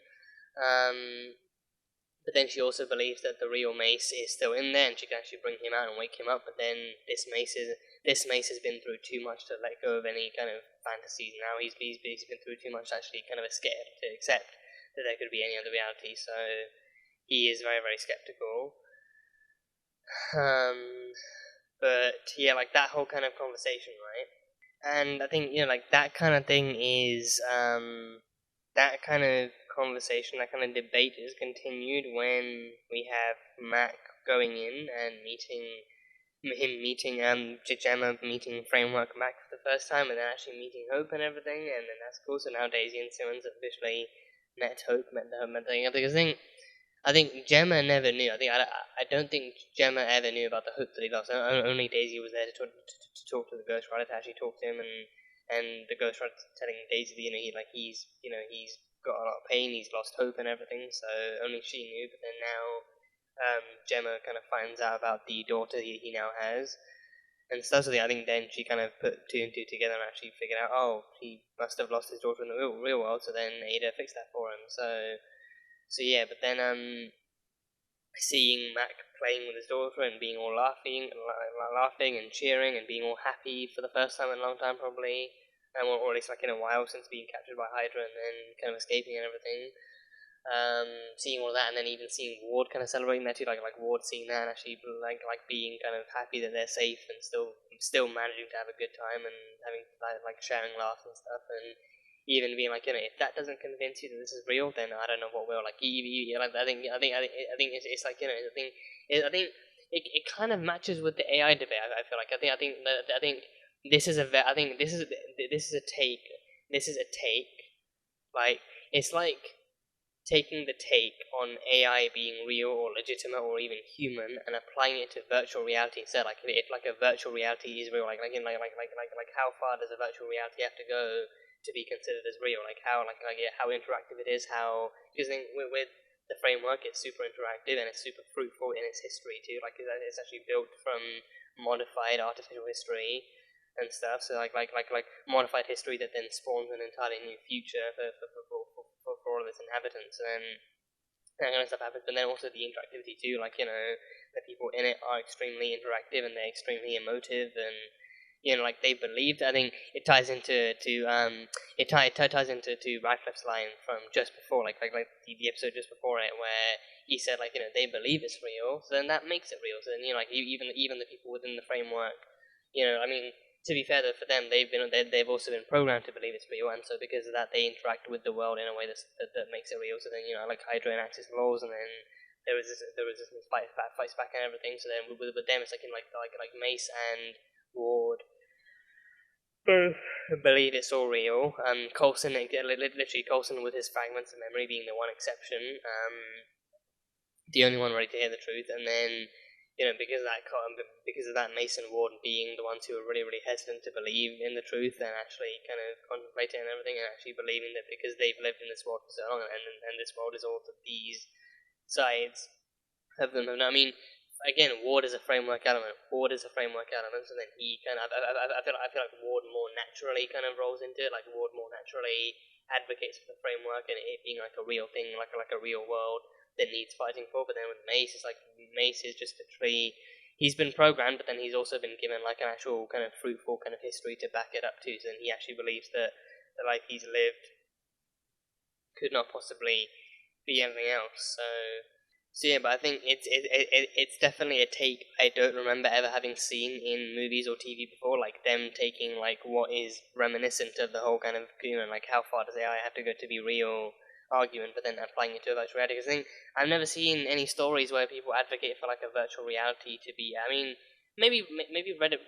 But then she also believes that the real Mace is still in there, and she can actually bring him out and wake him up. But then this Mace has been through too much to let go of any kind of fantasies. Now he's been through too much to actually kind of accept that there could be any other reality. So he is very, very skeptical. But yeah, like that whole kind of conversation, right? And I think, you know, like that kind of thing is that kind of conversation, that kind of debate is continued when we have Mac going in and meeting Gemma meeting Framework Mac for the first time, and then actually meeting Hope and everything, and then that's cool. So now Daisy and Simmons have officially met Hope, met the I think Gemma never knew. I don't think Gemma ever knew about the hope that he lost. Only Daisy was there to talk to the Ghost Rider, to actually talk to him, and the Ghost Rider telling Daisy that, you know, he's got a lot of pain, he's lost hope and everything. So only she knew. But then now, Gemma kind of finds out about the daughter he now has, and stuff. So I think then she kind of put two and two together and actually figured out, oh, he must have lost his daughter in the real world. So then Ada fixed that for him. So yeah, but then seeing Mac playing with his daughter and being all laughing and cheering and being all happy for the first time in a long time probably, or at least like in a while since being captured by Hydra and then kind of escaping and everything. Seeing all that, and then even seeing Ward kind of celebrating that too, like Ward seeing that and actually like being kind of happy that they're safe and still managing to have a good time and having like sharing laughs and stuff, and even being like, you know, if that doesn't convince you that this is real, then I don't know what will. Like, I think it's like, you know, I think it kind of matches with the AI debate. I feel like I think this is a take. Like, it's like taking the take on AI being real or legitimate or even human and applying it to virtual reality instead. Like, if like a virtual reality is real, like how far does a virtual reality have to go to be considered as real, like how how interactive it is, how, because with the framework, it's super interactive and it's super fruitful in its history too. Like it's actually built from modified artificial history and stuff. So like modified history that then spawns an entirely new future for all of its inhabitants, and then that kind of stuff happens. But then also the interactivity too. Like, you know, the people in it are extremely interactive and they're extremely emotive, and you know, like they believed. I think it ties into ties into Radcliffe's line from just before, like the episode just before it, where he said, like, you know, they believe it's real, so then that makes it real. So then, you know, like even the people within the framework, you know, I mean, to be fair though, for them, they've also been programmed to believe it's real, and so because of that, they interact with the world in a way that makes it real. So then, you know, like Hydra enacts its laws, and then there was this fights back and everything. So then with them, it's like in like Mace and Ward both believe it's all real. Coulson, literally Coulson with his fragments of memory being the one exception, the only one ready to hear the truth, and then, you know, because of that, Mason Ward being the ones who are really, really hesitant to believe in the truth and actually kind of contemplating and everything, and actually believing that because they've lived in this world for so long, and this world is all that these sides of them have known. I mean, again, Ward is a framework element. So then he kind of, I feel like Ward more naturally kind of rolls into it. Like Ward more naturally advocates for the framework and it being like a real thing, like a real world that needs fighting for. But then with Mace, it's like Mace is just literally, he's been programmed, but then he's also been given like an actual kind of fruitful kind of history to back it up too. So then he actually believes that the life he's lived could not possibly be anything else. So yeah, but I think it's definitely a take I don't remember ever having seen in movies or TV before, like them taking like what is reminiscent of the whole kind of, you know, like how far does AI have to go to be real argument, but then applying it to a virtual reality. Because I think I've never seen any stories where people advocate for like a virtual reality to be. I mean, maybe Ready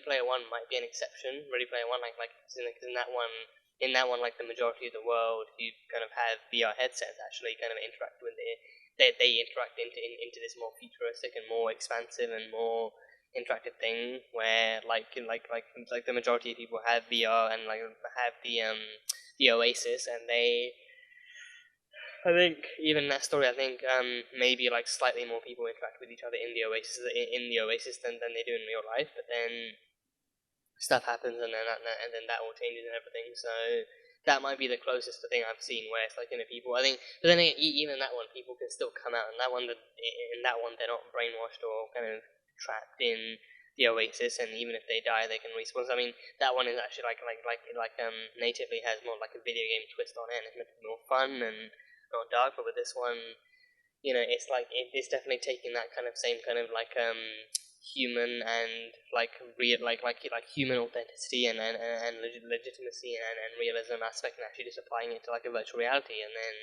Player One might be an exception. Ready Player One, like in that one, like the majority of the world who kind of have VR headsets actually kind of interact with it. They interact into this more futuristic and more expansive and more interactive thing where like the majority of people have VR and like have the Oasis, and I think even that story, I think maybe like slightly more people interact with each other in the Oasis than they do in real life. But then stuff happens, and then that all changes and everything. So that might be the closest thing I've seen where it's like, you know, people. I think, but then even that one, people can still come out, and in that one they're not brainwashed or kind of trapped in the Oasis, and even if they die, they can respawn. So, I mean, that one is actually natively has more like a video game twist on it, and it's meant to be more fun and not dark. But with this one, you know, it's like it's definitely taking that kind of same kind of like human and like real like human authenticity and legitimacy and realism aspect, and actually just applying it to like a virtual reality, and then,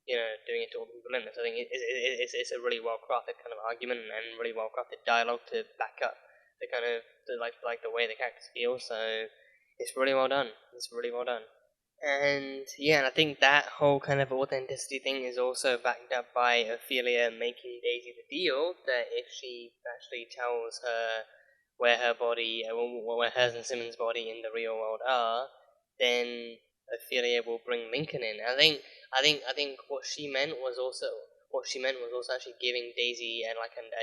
you know, doing it to all the people in this. I think it's a really well crafted kind of argument and really well crafted dialogue to back up the kind of the way the characters feel. So it's really well done. And yeah, and I think that whole kind of authenticity thing is also backed up by Ophelia making Daisy the deal that if she actually tells her where her body, where hers and Simmons' body in the real world are, then Ophelia will bring Lincoln in. I think what she meant was also actually giving Daisy a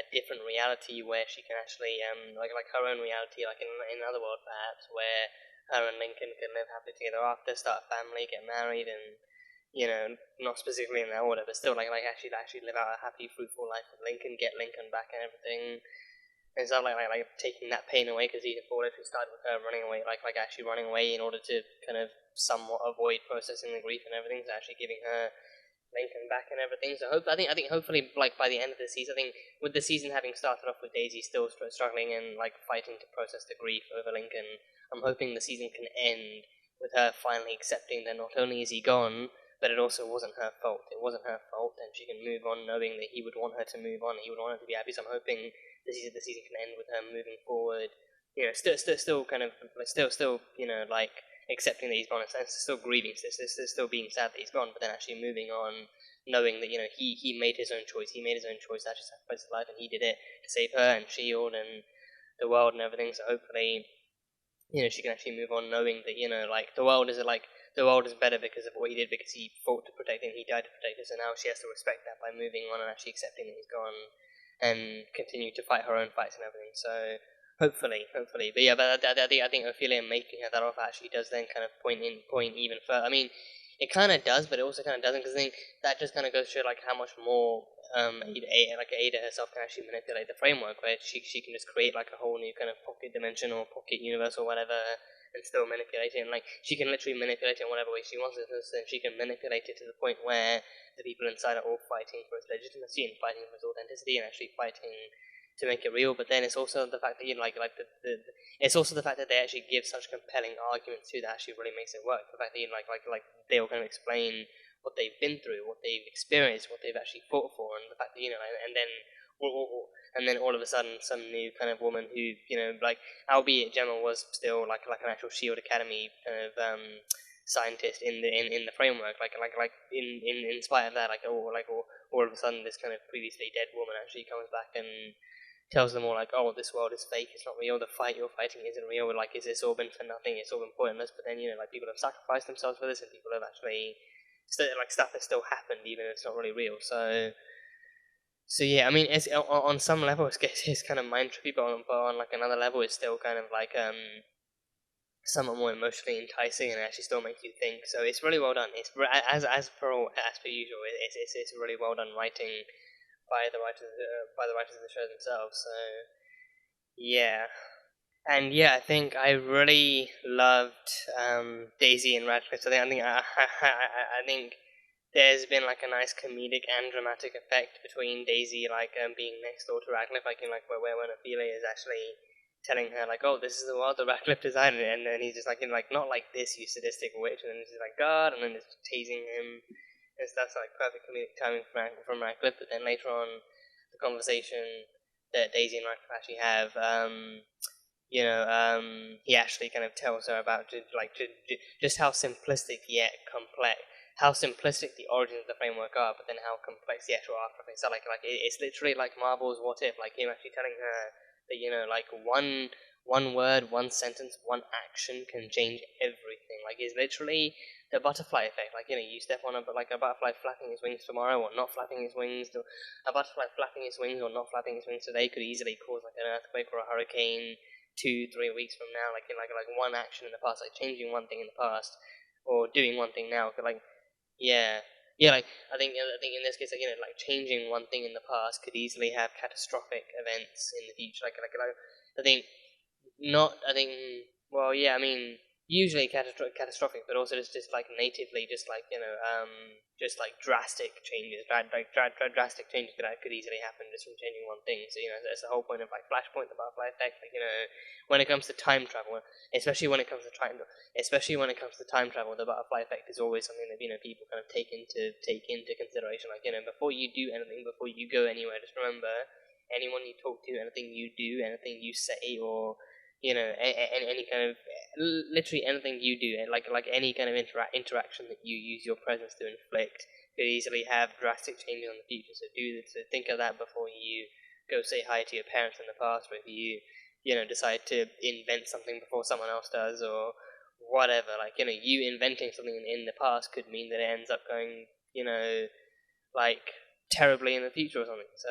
different reality where she can actually like her own reality, like in another world perhaps, where her and Lincoln can live happily together after, start a family, get married, and, you know, not specifically in that order, but still like actually live out a happy, fruitful life with Lincoln, get Lincoln back and everything. And so like taking that pain away, because Season 4 literally started with her running away, like actually running away in order to kind of somewhat avoid processing the grief and everything, so actually giving her Lincoln back and everything. So I think hopefully, like by the end of the season, I think with the season having started off with Daisy still struggling and like fighting to process the grief over Lincoln, I'm hoping the season can end with her finally accepting that not only is he gone, but it also wasn't her fault. It wasn't her fault, and she can move on knowing that he would want her to move on. He would want her to be happy. So I'm hoping the season can end with her moving forward. You know, still kind of still you know, like accepting that he's gone, and still grieving, still being sad that he's gone, but then actually moving on, knowing that, you know, he made his own choice. He made his own choice to actually sacrifice his life, and he did it to save her and Shield and the world and everything. So hopefully, she can actually move on knowing that, like, the world is better because of what he did, because he fought to protect it and he died to protect it, so now she has to respect that by moving on and actually accepting that he's gone and continue to fight her own fights and everything. So hopefully, but yeah, but I think Ophelia making her that offer actually does then kind of point even further. I mean, it kind of does, but it also kind of doesn't, because I think that just kind of goes to show like how much more Ada herself can actually manipulate the framework, where she can just create like a whole new kind of pocket dimension or pocket universe or whatever, and still manipulate it. And like she can literally manipulate it in whatever way she wants it, and she can manipulate it to the point where the people inside are all fighting for its legitimacy and fighting for its authenticity and actually fighting to make it real. But then it's also the fact that it's also the fact that they actually give such compelling arguments too that actually really makes it work. The fact that like they all kind of explain what they've been through, what they've experienced, what they've actually fought for, and the fact that and then all of a sudden some new kind of woman who like, albeit Gemma was still like an actual Shield Academy kind of scientist in the framework, in spite of that, all of a sudden this kind of previously dead woman actually comes back and tells them all like, oh, this world is fake, it's not real, the fight you're fighting isn't real, like, is this all been for nothing, it's all been pointless. But then like people have sacrificed themselves for this, and people have actually stuff has still happened even if it's not really real. So yeah, I mean, it's on some level it's kind of mind trippy, but on like another level it's still kind of like somewhat more emotionally enticing, and actually still makes you think. So it's really well done. It's as per usual. It's really well done writing by the writers of the show themselves. So yeah. And yeah, I think I really loved Daisy and Radcliffe. So I think there's been like a nice comedic and dramatic effect between Daisy being next door to Radcliffe, where when Ophelia is actually telling her like, oh, this is the world that Radcliffe designed, and then he's just like, not like this, you sadistic witch, and then she's like, God, and then just teasing him and stuff. So like perfect comedic timing from Radcliffe. But then later on, the conversation that Daisy and Radcliffe actually have, he actually kind of tells her about just how simplistic yet complex, how simplistic the origins of the framework are, but then how complex the actual aftereffects are. It's literally like Marvel's What If, like him actually telling her that like one word, one sentence, one action can change everything. Like, it's literally the butterfly effect. Like, you step on a butterfly flapping its wings tomorrow, or not flapping its wings. A butterfly flapping its wings or not flapping its wings today could easily cause like an earthquake or a hurricane 2-3 weeks from now. Like one action in the past, like changing one thing in the past or doing one thing now could like I think in this case, like changing one thing in the past could easily have catastrophic events in the future. I mean, usually catastrophic, but also just like natively, just like drastic changes, drastic changes could easily happen just from changing one thing. So that's the whole point of like Flashpoint, the butterfly effect. When it comes to time travel, especially when it comes to time travel, the butterfly effect is always something that people kind of take into consideration. Like, before you do anything, before you go anywhere, just remember, anyone you talk to, anything you do, anything you say, or any kind of literally anything you do, like any kind of interaction that you use your presence to inflict could easily have drastic changes in the future. So think of that before you go say hi to your parents in the past, or if you decide to invent something before someone else does, or whatever. Like, you inventing something in the past could mean that it ends up going like terribly in the future or something. So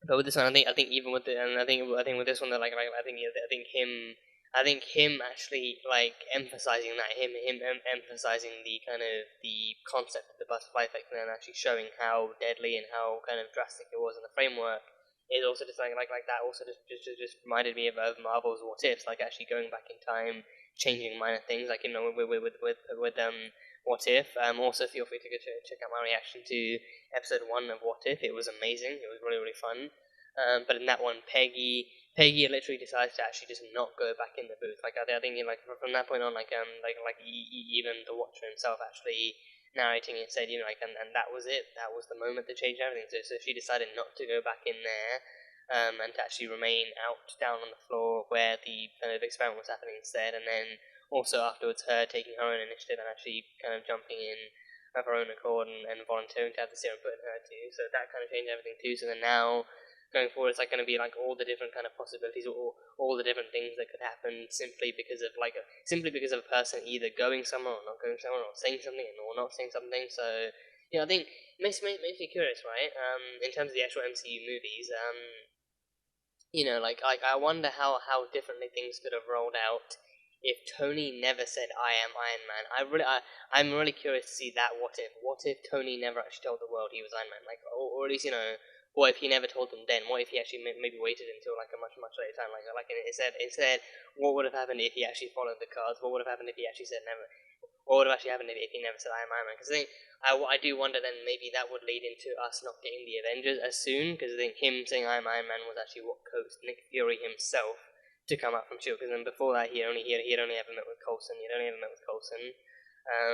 but with this one, I think even with I think with this one, that I think him actually like emphasizing that, emphasizing the kind of the concept of the butterfly effect, and then actually showing how deadly and how kind of drastic it was in the framework, is also just like that. Also just reminded me of Marvel's What Ifs, like actually going back in time, changing minor things, like with What If. Also feel free to go check out my reaction to episode 1 of What If. It was amazing. It was really, really fun. But in that one, Peggy literally decides to actually just not go back in the booth. Like, I think from that point on, even the Watcher himself actually narrating it said, and that was it. That was the moment that changed everything. So she decided not to go back in there, and to actually remain down on the floor where the kind of experiment was happening instead. And then also afterwards, her taking her own initiative and actually kind of jumping in of her own accord and volunteering to have the serum put in her too. So that kind of changed everything too. So then now going forward, it's like going to be like all the different kind of possibilities, or all the different things that could happen simply because of a person either going somewhere or not going somewhere, or saying something or not saying something. So I think it makes me curious, right? In terms of the actual MCU movies, I wonder how differently things could have rolled out if Tony never said "I am Iron Man." I'm really curious to see that. What if Tony never actually told the world he was Iron Man? Like, or at least what if he never told them then? What if he actually maybe waited until like a much later time? Like instead, what would have happened if he actually followed the cards? What would have happened if he actually said never? What would have actually happened if he never said "I am Iron Man"? Because I do wonder then maybe that would lead into us not getting the Avengers as soon. Because I think him saying "I am Iron Man" was actually what coaxed Nick Fury himself to come out from S.H.I.E.L.D. Because then before that he'd only ever met with Coulson.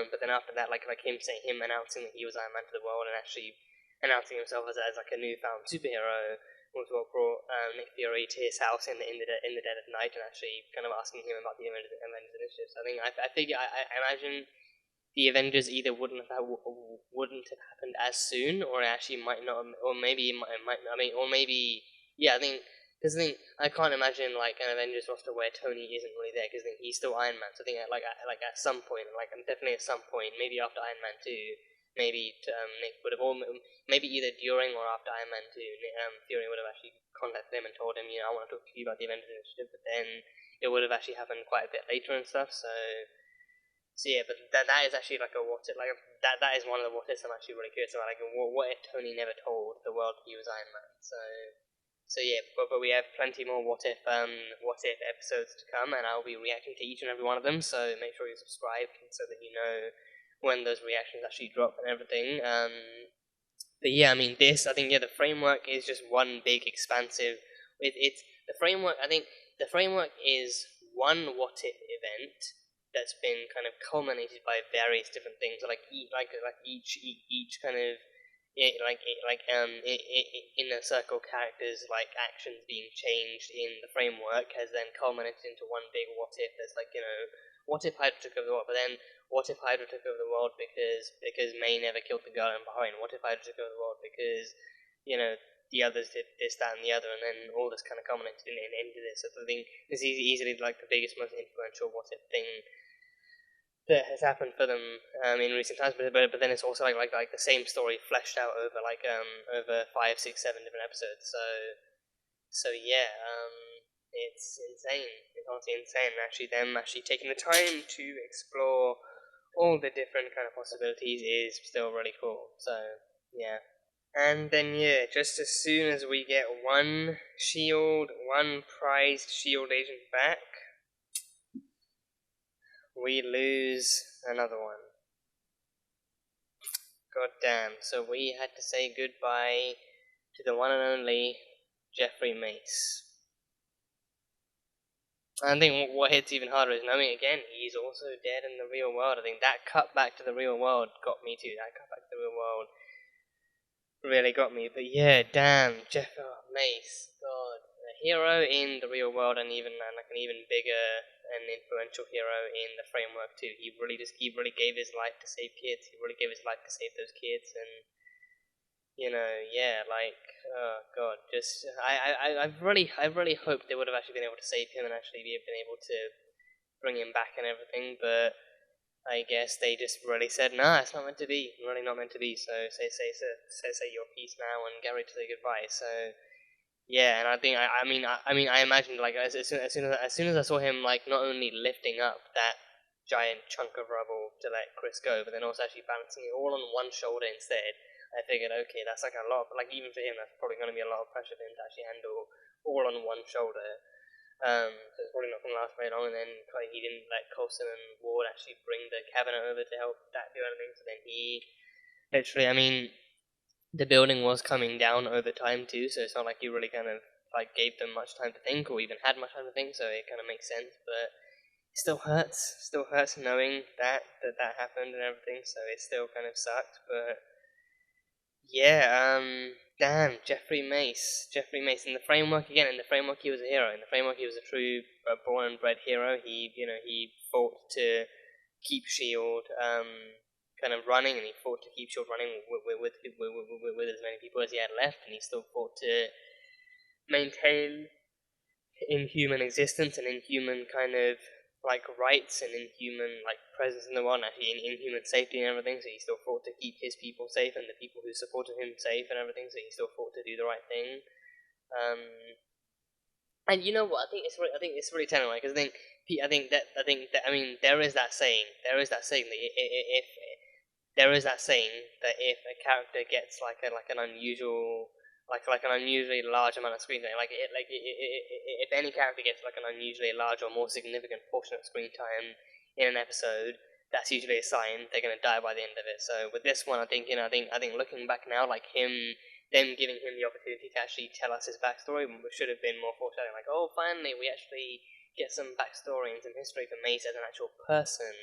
But then after that, like him announcing that he was Iron Man to the world and actually announcing himself as like a newfound superhero was what brought Nick Fury to his house in the dead of night and actually kind of asking him about the Avengers initiative. So I imagine the Avengers either wouldn't have happened as soon, or it actually might not, or maybe it might. I mean, or maybe I think. Because I can't imagine like an Avengers roster where Tony isn't really there, because he's still Iron Man. So I think at some point, definitely at some point, maybe after Iron Man 2, maybe Nick would have, or maybe either during or after Iron Man 2, Fury would have actually contacted him and told him, I want to talk to you about the Avengers initiative. But then it would have actually happened quite a bit later and stuff. So yeah, but that is actually like a what if, like that is one of the what ifs I'm actually really curious about. Like, what if Tony never told the world he was Iron Man? So yeah, but we have plenty more what if episodes to come, and I'll be reacting to each and every one of them. So make sure you subscribe so that you know when those reactions actually drop and everything. But yeah, I mean I think the framework is just one big expansive. It's the framework. I think the framework is one what if event that's been kind of culminated by various different things, each kind of inner circle characters like actions being changed in the framework has then culminated into one big what if. That's what if Hydra took over the world? But then what if Hydra took over the world because May never killed the girl in Bahrain? What if Hydra took over the world because the others did this, that, and the other, and then all this kind of culminated into this. So I think this is easily like the biggest, most influential what if thing that has happened for them in recent times, but then it's also like the same story fleshed out over over 5, 6, 7 different episodes. So yeah, it's insane. It's honestly insane. Them actually taking the time to explore all the different kind of possibilities is still really cool. So yeah. And then just as soon as we get one prized S.H.I.E.L.D. agent back, we lose another one. God damn. So we had to say goodbye to the one and only Jeffrey Mace. I think what hits even harder is knowing again he's also dead in the real world. I think that cut back to the real world got me too. That cut back to the real world really got me. But yeah, damn, Mace, God. A hero in the real world, and even like an even bigger and influential hero in the framework too. He really gave his life to save kids. He really gave his life to save those kids, and oh god, just I really hoped they would have actually been able to save him and actually been able to bring him back and everything, but I guess they just really said, nah, it's not meant to be. Really not meant to be. So say your piece now and get ready to say goodbye. So yeah, and I think I imagined like as soon as I saw him like not only lifting up that giant chunk of rubble to let Chris go, but then also actually balancing it all on one shoulder instead. I figured, okay, that's like a lot. Like even for him, that's probably going to be a lot of pressure for him to actually handle all on one shoulder. So it's probably not going to last very long. And then he didn't let Coulson and Ward actually bring the cabinet over to help that do anything. So then he literally, the building was coming down over time too, so it's not like he really kind of like gave them much time to think or even had much time to think, so it kind of makes sense, but it still hurts knowing that happened and everything, so it still kind of sucked. But yeah, damn, Jeffrey Mace in the framework again. In the framework he was a hero. In the framework he was a true born and bred hero. He fought to keep S.H.I.E.L.D. Kind of running, and he fought to keep S.H.I.E.L.D. running with as many people as he had left, and he still fought to maintain inhuman existence and inhuman kind of like rights and inhuman like presence in the world, and actually in inhuman safety and everything. So he still fought to keep his people safe and the people who supported him safe and everything. So he still fought to do the right thing. And you know what? I think it's really telling, right? Because I mean, there is that saying that if there is that saying that if a character gets like an unusual like an unusually large amount of screen time, if any character gets like an unusually large or more significant portion of screen time in an episode, that's usually a sign they're gonna die by the end of it. So with this one, I think looking back now, like them giving him the opportunity to actually tell us his backstory should have been more foreshadowing. Like, oh, finally we actually get some backstory and some history for Mace as an actual person,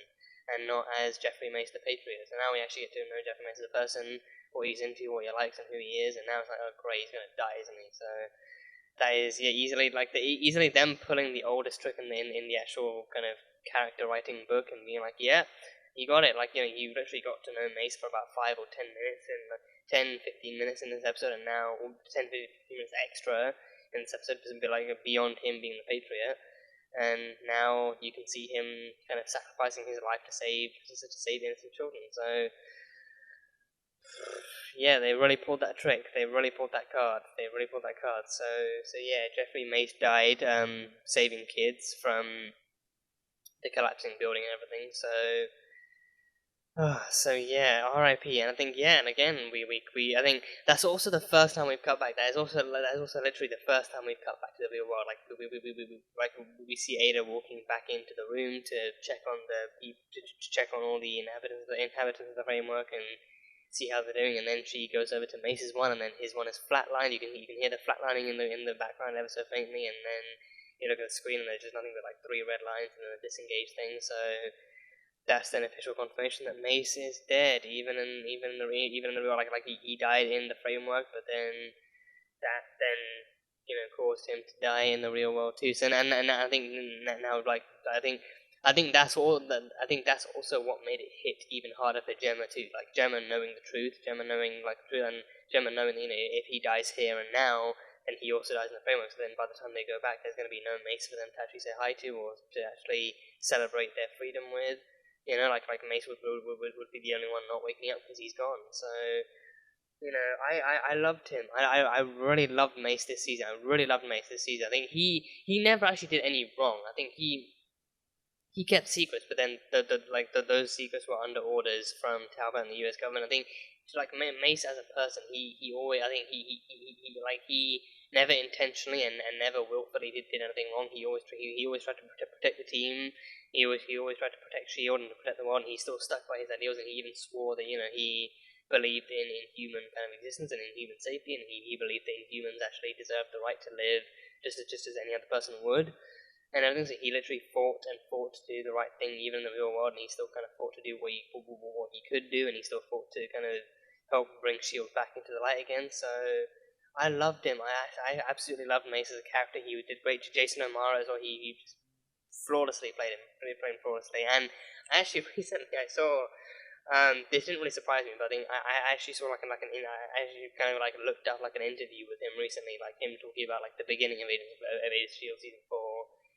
and not as Jeffrey Mace the Patriot. So now we actually get to know Jeffrey Mace as a person, what he's into, what he likes, and who he is. And now it's like, oh great, he's gonna die, isn't he? So that is easily them pulling the oldest trick in the actual kind of character writing book and being like, yeah, you got it. Like, you literally got to know Mace for about 5 or 10 minutes in 10-15 minutes in this episode, and now 10-15 minutes extra in this episode to be like beyond him being the Patriot. And now you can see him kind of sacrificing his life to save innocent children. So yeah, they really pulled that trick. They really pulled that card. So yeah, Jeffrey Mace died saving kids from the collapsing building and everything. So yeah, R.I.P. And I think and again I think that's also the first time we've cut back. That is also literally the first time we've cut back to the real world. Like we see Ada walking back into the room to check on all the inhabitants of the framework and see how they're doing, and then she goes over to Mace's one, and then his one is flatlined. You can hear the flatlining in the background ever so faintly, and then you look at the screen and there's just nothing but like 3 red lines and then a disengaged thing. So that's then official confirmation that Mace is dead, even in the real, like he died in the framework, but then that caused him to die in the real world too. So and I think now I think that's also what made it hit even harder for Gemma too. Like Gemma knowing the truth, and Gemma knowing if he dies here and now, then he also dies in the framework. So then by the time they go back, there's going to be no Mace for them to actually say hi to or to actually celebrate their freedom with. Like Mace would be the only one not waking up because he's gone. So I loved him. I really loved Mace this season. I I think he never actually did any wrong. I think he kept secrets, but then those secrets were under orders from Talbot and the U.S. government. I think Mace as a person, he never intentionally and never willfully did anything wrong. He always tried to protect the team. He always tried to protect S.H.I.E.L.D. and to protect the world. And he still stuck by his ideals, and he even swore that he believed in human kind of existence and in human safety, and he believed that humans actually deserved the right to live just as any other person would. And everything, so he literally fought to do the right thing, even in the real world, and he still kind of fought to do what he could do, and he still fought to kind of help bring S.H.I.E.L.D. back into the light again. So I loved him. I absolutely loved Mace as a character. He did great. Jason O'Mara as well. He just flawlessly played him, flawlessly. And actually, recently I saw. This didn't really surprise me, but I actually saw I actually kind of looked up an interview with him recently, like him talking about the beginning of Agents of S.H.I.E.L.D. season 4,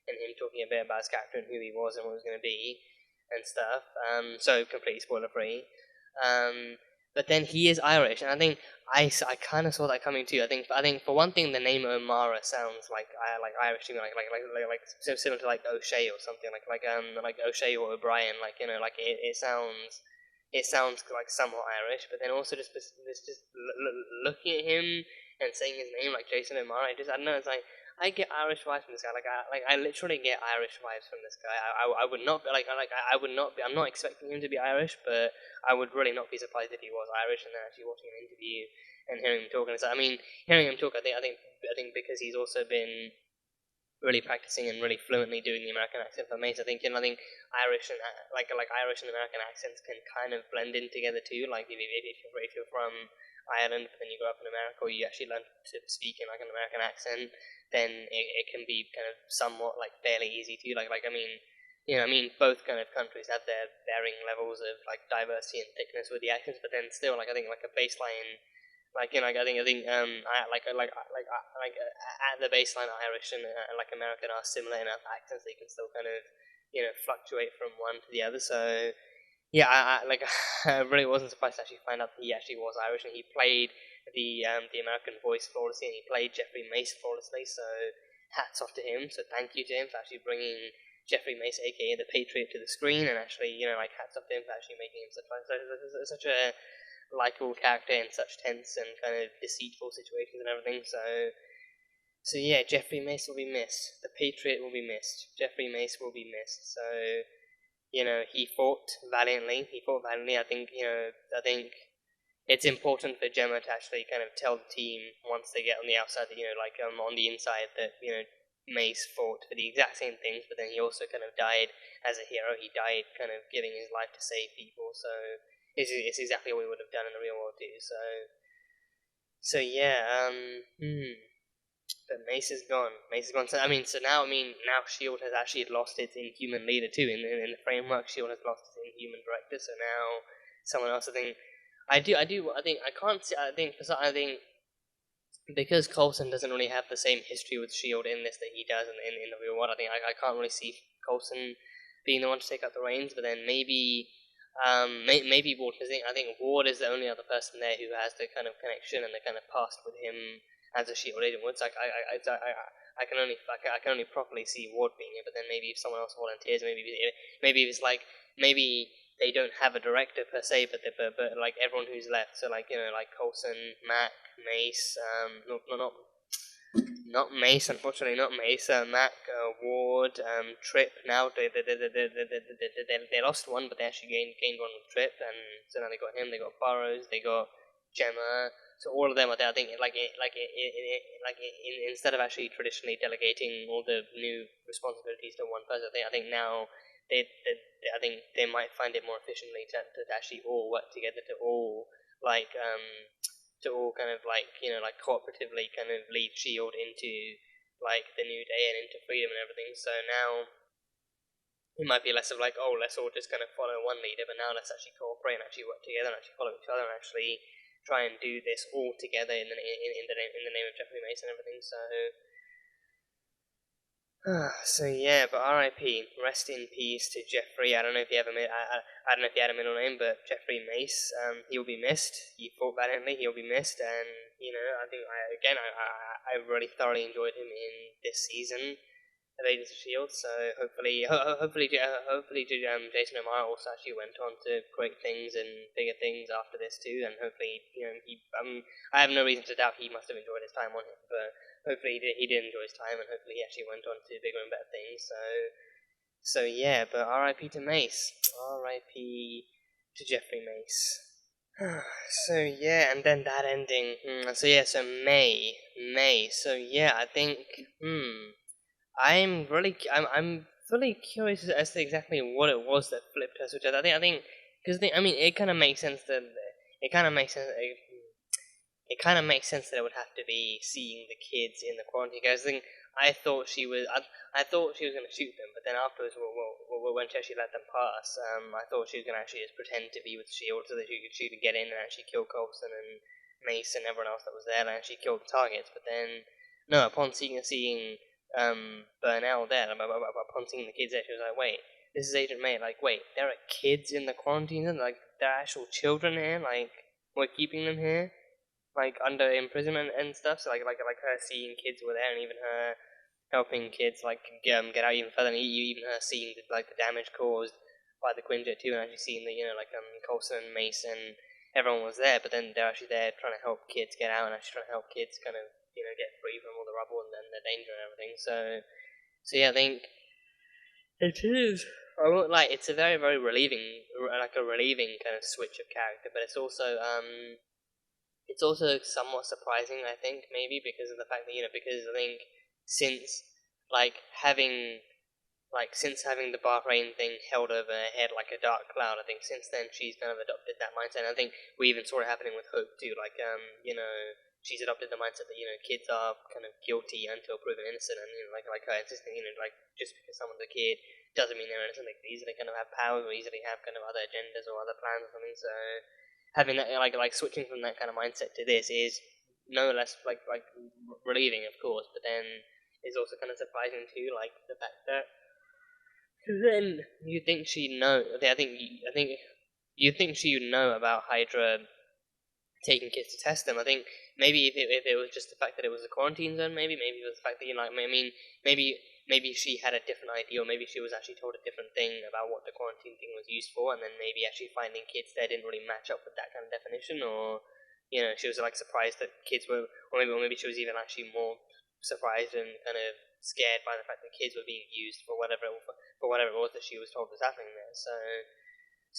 and him talking a bit about his character and who he was and what he was going to be and stuff. So completely spoiler free. But then he is Irish, and I think I kind of saw that coming too. I think for one thing, the name O'Mara sounds like Irish to me, so similar to O'Shea or something, like O'Shea or O'Brien, it sounds like somewhat Irish, but then also just looking at him and saying his name like Jason O'Mara, I don't know, it's like I get Irish vibes from this guy. I literally get Irish vibes from this guy. I would not be I'm not expecting him to be Irish, but I would really not be surprised if he was Irish. And then actually watching an interview and hearing him talk, hearing him talk, I think because he's also been really practicing and really fluently doing the American accent for Mace. I think Irish and Irish and American accents can kind of blend in together too. Like if you're from Ireland, but then you grow up in America, or you actually learn to speak in an American accent, then it can be kind of somewhat fairly easy too. Both kind of countries have their varying levels of diversity and thickness with the accents, but then still I think a baseline Like, you know, like, at the baseline, Irish and like American are similar enough accents that you can still kind of, you know, fluctuate from one to the other. So yeah, I really wasn't surprised to actually find out that he actually was Irish, and he played the American voice flawlessly, and he played Jeffrey Mace flawlessly. So hats off to him. So thank you to him for actually bringing Jeffrey Mace, aka the Patriot, to the screen, and actually, you know, like, hats off to him for actually making him such a likable character in such tense and kind of deceitful situations and everything. So yeah, Jeffrey Mace will be missed. The Patriot will be missed. Jeffrey Mace will be missed. So, you know, he fought valiantly. I think, you know, I think it's important for Gemma to actually kind of tell the team once they get on the outside that, you know, like, on the inside that, you know, Mace fought for the exact same things, but then he also kind of died as a hero. He died kind of giving his life to save people. So it's exactly what we would have done in the real world too. So yeah. But Mace is gone. Mace is gone. So now Shield has actually lost its Inhuman leader too. In the framework, Shield has lost its Inhuman director. So now someone else. I think because Coulson doesn't really have the same history with Shield in this that he does in the real world. I can't really see Coulson being the one to take up the reins. But then maybe Ward. I think Ward is the only other person there who has the kind of connection and the kind of past with him as a Shield agent. It's like I can only properly see Ward being it. But then maybe if someone else volunteers, maybe it's like maybe they don't have a director per se, but like everyone who's left. So, like, you know, like Coulson, Mac, Mace, not Mace, unfortunately, not Mace. Mac, Ward, Trip. Now they lost one, but they actually gained one with Trip, and so now they got him. They got Burrows. They got Gemma. So all of them are there. I think instead of actually traditionally delegating all the new responsibilities to one person, I think now I think they might find it more efficiently to actually all work together to all kind of, like, you know, like, cooperatively kind of lead Shield into, like, the new day and into freedom and everything. So now it might be less of like, oh, let's all just kind of follow one leader, but now let's actually cooperate and actually work together and actually follow each other and actually try and do this all together in the name of Jeffrey Mace and everything. So yeah, but R.I.P. Rest in peace to Jeffrey. I don't know if he had a middle name, but Jeffrey Mace. He'll be missed. He fought valiantly. He'll be missed, and you know, I think I really thoroughly enjoyed him in this season of Agents of Shield. So hopefully, Jason O'Mara also actually went on to great things and bigger things after this too, and hopefully, you know, I have no reason to doubt he must have enjoyed his time on it, but hopefully he did enjoy his time, and hopefully he actually went on to bigger and better things. So yeah, but R.I.P. to Mace. R.I.P. to Jeffrey Mace. So yeah, and then that ending. So yeah, so May. So yeah, I think. I'm really curious as to exactly what it was that flipped her switch. I think because it kind of makes sense that it kind of makes sense. It kind of makes sense that it would have to be seeing the kids in the quarantine. Because I thought she was going to shoot them, but then afterwards, when she actually let them pass, I thought she was going to actually just pretend to be with Shield so that she could get in and actually kill Coulson and Mace and everyone else that was there and actually kill the targets. But then, no, upon seeing Burnell there, upon seeing the kids there, she was like, wait, this is Agent May. Like, wait, there are kids in the quarantine zone? Like, there are actual children here? Like, we're keeping them here? Like, under imprisonment and stuff? So, like her seeing kids were there, and even her helping kids, like, get out even further, and even her seeing, the damage caused by the Quinjet too, and actually seeing the, Coulson, Mason, everyone was there, but then they're actually there trying to help kids get out, and actually trying to help kids kind of, get free from all the rubble and the danger and everything. So yeah, I think it is. I won't lie, it's a very, very relieving kind of switch of character, but it's also somewhat surprising, I think, maybe because of the fact that, because I think since having the Bahrain thing held over her head like a dark cloud, I think since then she's kind of adopted that mindset. And I think we even saw it happening with Hope too. She's adopted the mindset that kids are kind of guilty until proven innocent, and like her insisting, just because someone's a kid doesn't mean they're innocent. They can easily kind of have powers or easily have kind of other agendas or other plans or something. So having that like switching from that kind of mindset to this is no less like relieving, of course, but then it's also kind of surprising too, like the fact that then you think she'd know. I think you think she'd know about Hydra taking kids to test them. I think maybe if it was just the fact that it was a quarantine zone, maybe it was the fact that maybe she had a different idea, or maybe she was actually told a different thing about what the quarantine thing was used for, and then maybe actually finding kids there didn't really match up with that kind of definition, or she was like surprised that kids were, or maybe she was even actually more surprised and kind of scared by the fact that kids were being used for whatever it was that she was told was happening there. So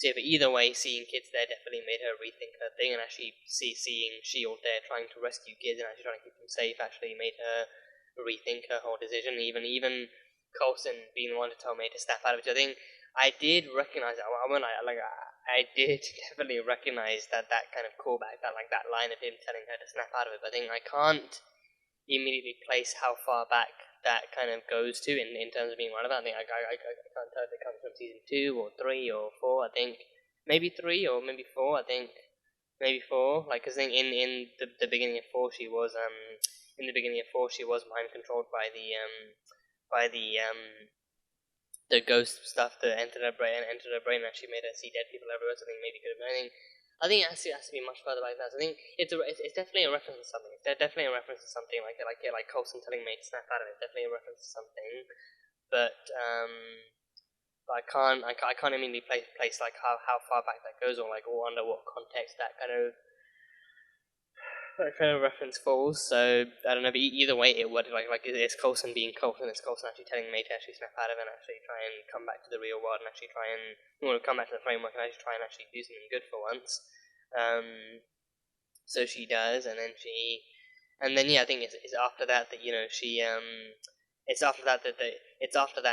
yeah, but either way, seeing kids there definitely made her rethink her thing, and actually seeing S.H.I.E.L.D. there trying to rescue kids and actually trying to keep them safe actually made her rethink her whole decision. Even Coulson being the one to tell May to snap out of it. I think I did recognize that. I did definitely recognize that kind of callback, that line of him telling her to snap out of it. But I think I can't immediately place how far back that kind of goes to in terms of being relevant. I think I can't tell if it comes from season 2 or 3 or 4. I think maybe 3 or maybe 4. I think maybe 4. Like, cause in the beginning of 4 she was mind controlled by the ghost stuff that entered her brain and actually made her see dead people everywhere. So I think maybe could have. I think it has to be much further back than that. So I think it's definitely a reference to something. It's definitely a reference to something like Coulson telling May to snap out of it. It's definitely a reference to something, but I can't immediately place like how far back that goes, or under what context that kind of reference falls. So I don't know. But either way, it would it's Coulson being Coulson. It's Coulson actually telling May to actually snap out of it and actually try and come back to the real world and actually try and come back to the framework and actually try and actually do something good for once. So she does, and then I think it's after that that it's after that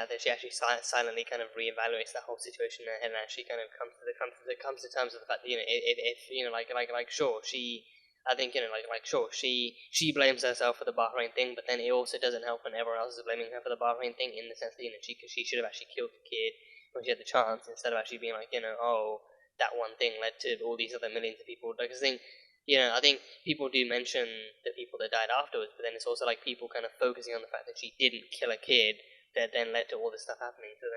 that she actually silently kind of reevaluates that whole situation in her head and actually kind of comes to terms with the fact that if sure she. I think sure she blames herself for the Bahrain thing, but then it also doesn't help when everyone else is blaming her for the Bahrain thing, in the sense that she should have actually killed the kid when she had the chance, instead of actually being oh, that one thing led to all these other millions of people. Because I think people do mention the people that died afterwards, but then it's also like people kind of focusing on the fact that she didn't kill a kid that then led to all this stuff happening. So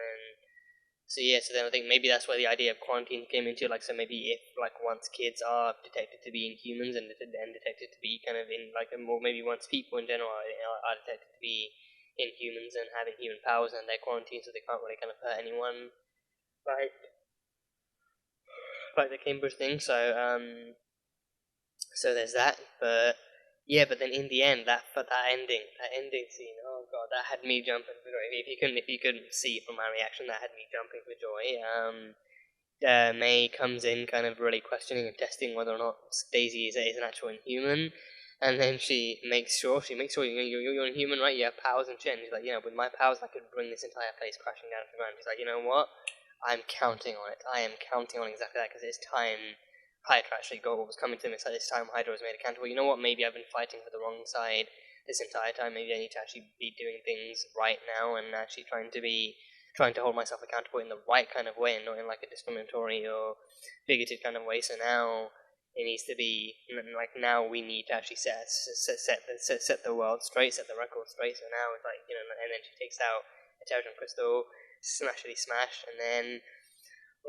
then I think maybe that's where the idea of quarantine came into. So maybe if once kids are detected to be inhumans and detected to be kind of or maybe once people in general are detected to be inhumans and having human powers, and they're quarantined so they can't really kind of hurt anyone, like the Cambridge thing. So there's that. But then in the end, that ending scene, oh god, that had me jumping for joy. If you couldn't see from my reaction, that had me jumping for joy. May comes in kind of really questioning and testing whether or not Daisy is an actual inhuman, and then she makes sure you're inhuman, right? You have powers and shit. And she's like, with my powers, I could bring this entire place crashing down to the ground. She's like, you know what? I'm counting on it. I am counting on exactly that, because it's time Hydra actually got what was coming to them. It's like this time Hydra was made accountable. You know what? Maybe I've been fighting for the wrong side this entire time. Maybe I need to actually be doing things right now and actually trying to hold myself accountable in the right kind of way, and not in like a discriminatory or bigoted kind of way. So now it needs to be now we need to actually set the world straight, set the record straight. So now it's and then she takes out a Terrigen crystal, smash, and then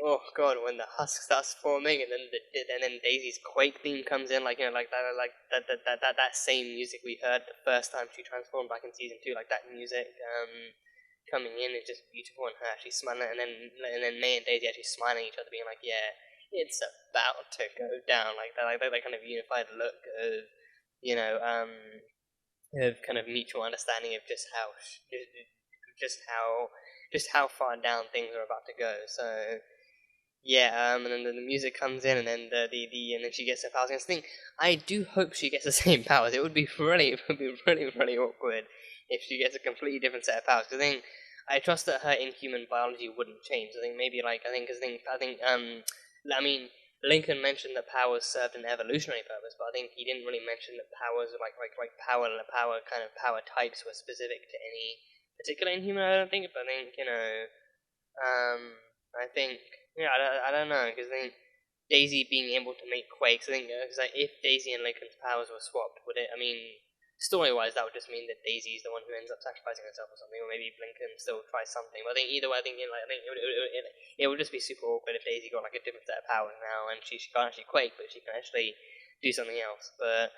oh god, when the husk starts forming, and then Daisy's Quake theme comes in, that same music we heard the first time she transformed back in season 2, that music coming in is just beautiful, and her actually smiling, and then May and Daisy actually smiling at each other, being like, yeah, it's about to go down, that kind of unified look of of kind of mutual understanding of just how far down things are about to go. So and then the music comes in, and then and then she gets her powers. And I do hope she gets the same powers. It would be really awkward if she gets a completely different set of powers. Because I trust that her inhuman biology wouldn't change. Lincoln mentioned that powers served an evolutionary purpose, but I think he didn't really mention that powers power kind of power types were specific to any particular inhuman. I don't think, but I think I don't know, because Daisy being able to make quakes. I think because if Daisy and Lincoln's powers were swapped, would it? I mean, story-wise, that would just mean that Daisy is the one who ends up sacrificing herself or something, or maybe Lincoln still tries something. But I think either way, I think it would just be super awkward if Daisy got like a different set of powers now, and she can't actually quake, but she can actually do something else. But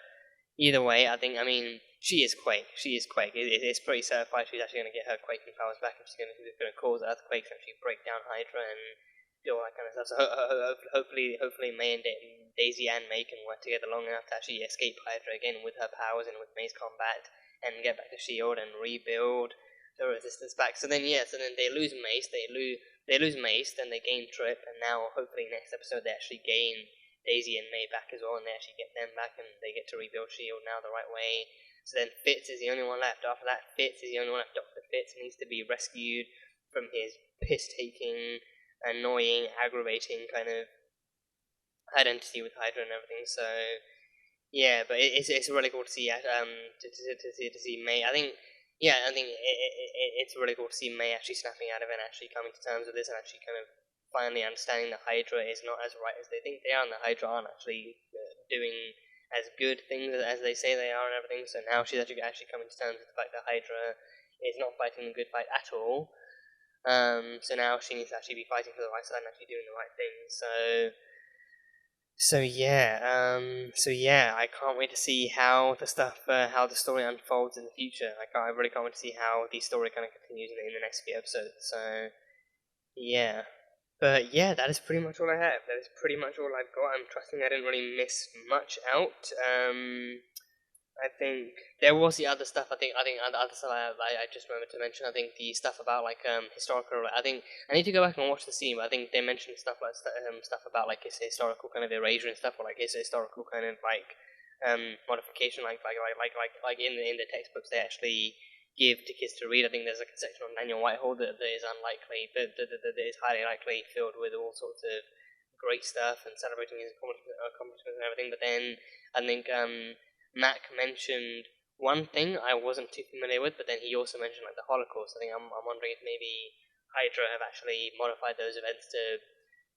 either way, I mean, she is Quake. It's pretty certified she's actually going to get her quaking powers back, and she's going to cause earthquakes and actually break down Hydra and do all that kind of stuff. So hopefully May and Daisy and May can work together long enough to actually escape Hydra again with her powers and with May's combat, and get back to S.H.I.E.L.D. and rebuild the Resistance back. So then they lose Mace, they lose Mace, then they gain Trip, and now hopefully next episode they actually gain Daisy and May back as well, and they actually get them back, and they get to rebuild S.H.I.E.L.D. now the right way. So then Fitz is the only one left. After that, Fitz is the only one left. Dr. Fitz needs to be rescued from his piss-taking, annoying, aggravating kind of identity with Hydra and everything. So yeah, but it's really cool to see to see May. I think it's really cool to see May actually snapping out of it and actually coming to terms with this, and actually kind of finally understanding that Hydra is not as right as they think they are, and the Hydra aren't actually doing as good things as they say they are and everything. So now she's actually coming to terms with the fact that Hydra is not fighting the good fight at all. So now she needs to actually be fighting for the right side and actually doing the right thing. So yeah, I can't wait to see how the story unfolds in the future. I really can't wait to see how the story kind of continues in the next few episodes. So yeah. But yeah, that is pretty much all I have. That is pretty much all I've got. I'm trusting I didn't really miss much out. I think there was the other stuff. I think the other stuff I just remembered to mention. I think the stuff about historical. I think I need to go back and watch the scene. But I think they mentioned stuff like stuff about his historical kind of erasure and stuff, or his historical kind of modification. Like in the textbooks they actually give to kids to read. I think there's a section on Daniel Whitehall that is unlikely, that is highly likely filled with all sorts of great stuff and celebrating his accomplishments and everything. But then I think Mac mentioned one thing I wasn't too familiar with, but then he also mentioned the Holocaust. I think I'm wondering if maybe Hydra have actually modified those events to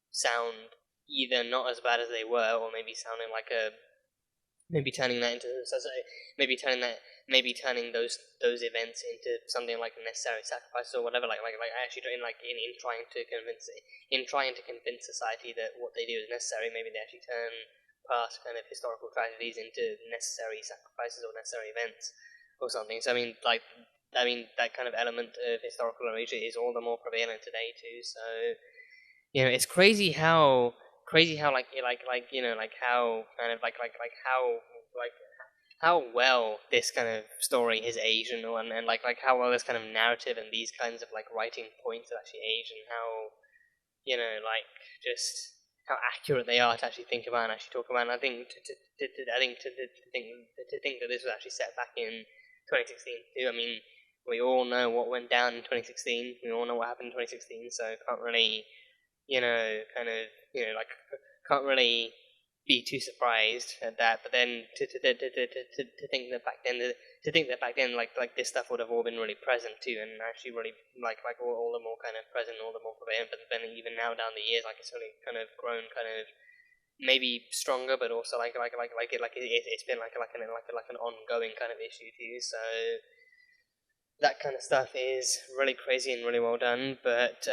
sound either not as bad as they were, or maybe sounding turning those events into something like a necessary sacrifice or whatever. Actually in trying to convince society that what they do is necessary, maybe they actually turn past kind of historical tragedies into necessary sacrifices or necessary events or something. So I mean that kind of element of historical erasure is all the more prevalent today too. So it's crazy how how well this kind of story is aged, and how well this kind of narrative and these kinds of writing points have actually aged, and how just how accurate they are to actually think about and actually talk about. And I think to think that this was actually set back in 2016 too. I mean, we all know what went down in 2016. We all know what happened in 2016. So can't really, can't really be too surprised at that. But then to think that back then, this stuff would have all been really present too, and actually really all the more kind of present, all the more prevalent. But then even now down the years, it's only kind of grown, kind of maybe stronger, but also it's been an ongoing kind of issue too. So that kind of stuff is really crazy and really well done. But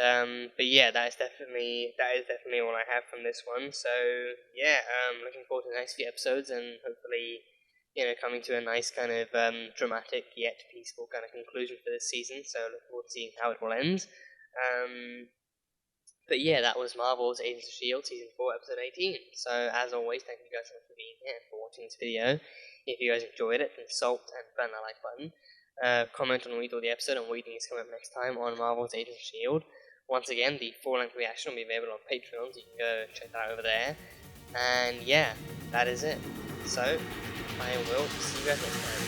yeah, that is definitely all I have from this one. So yeah, looking forward to the next few episodes, and hopefully coming to a nice kind of dramatic yet peaceful kind of conclusion for this season. So look forward to seeing how it will end. But yeah, that was Marvel's Agents of S.H.I.E.L.D. Season 4, Episode 18. So as always, thank you guys so much for being here and for watching this video. If you guys enjoyed it, then salt and burn that like button. Comment on what you thought of the episode and what you think is coming up next time on Marvel's Agents of S.H.I.E.L.D. Once again, the full-length reaction will be available on Patreon, so you can go check that out over there. And yeah, that is it. So, I will see you guys next time.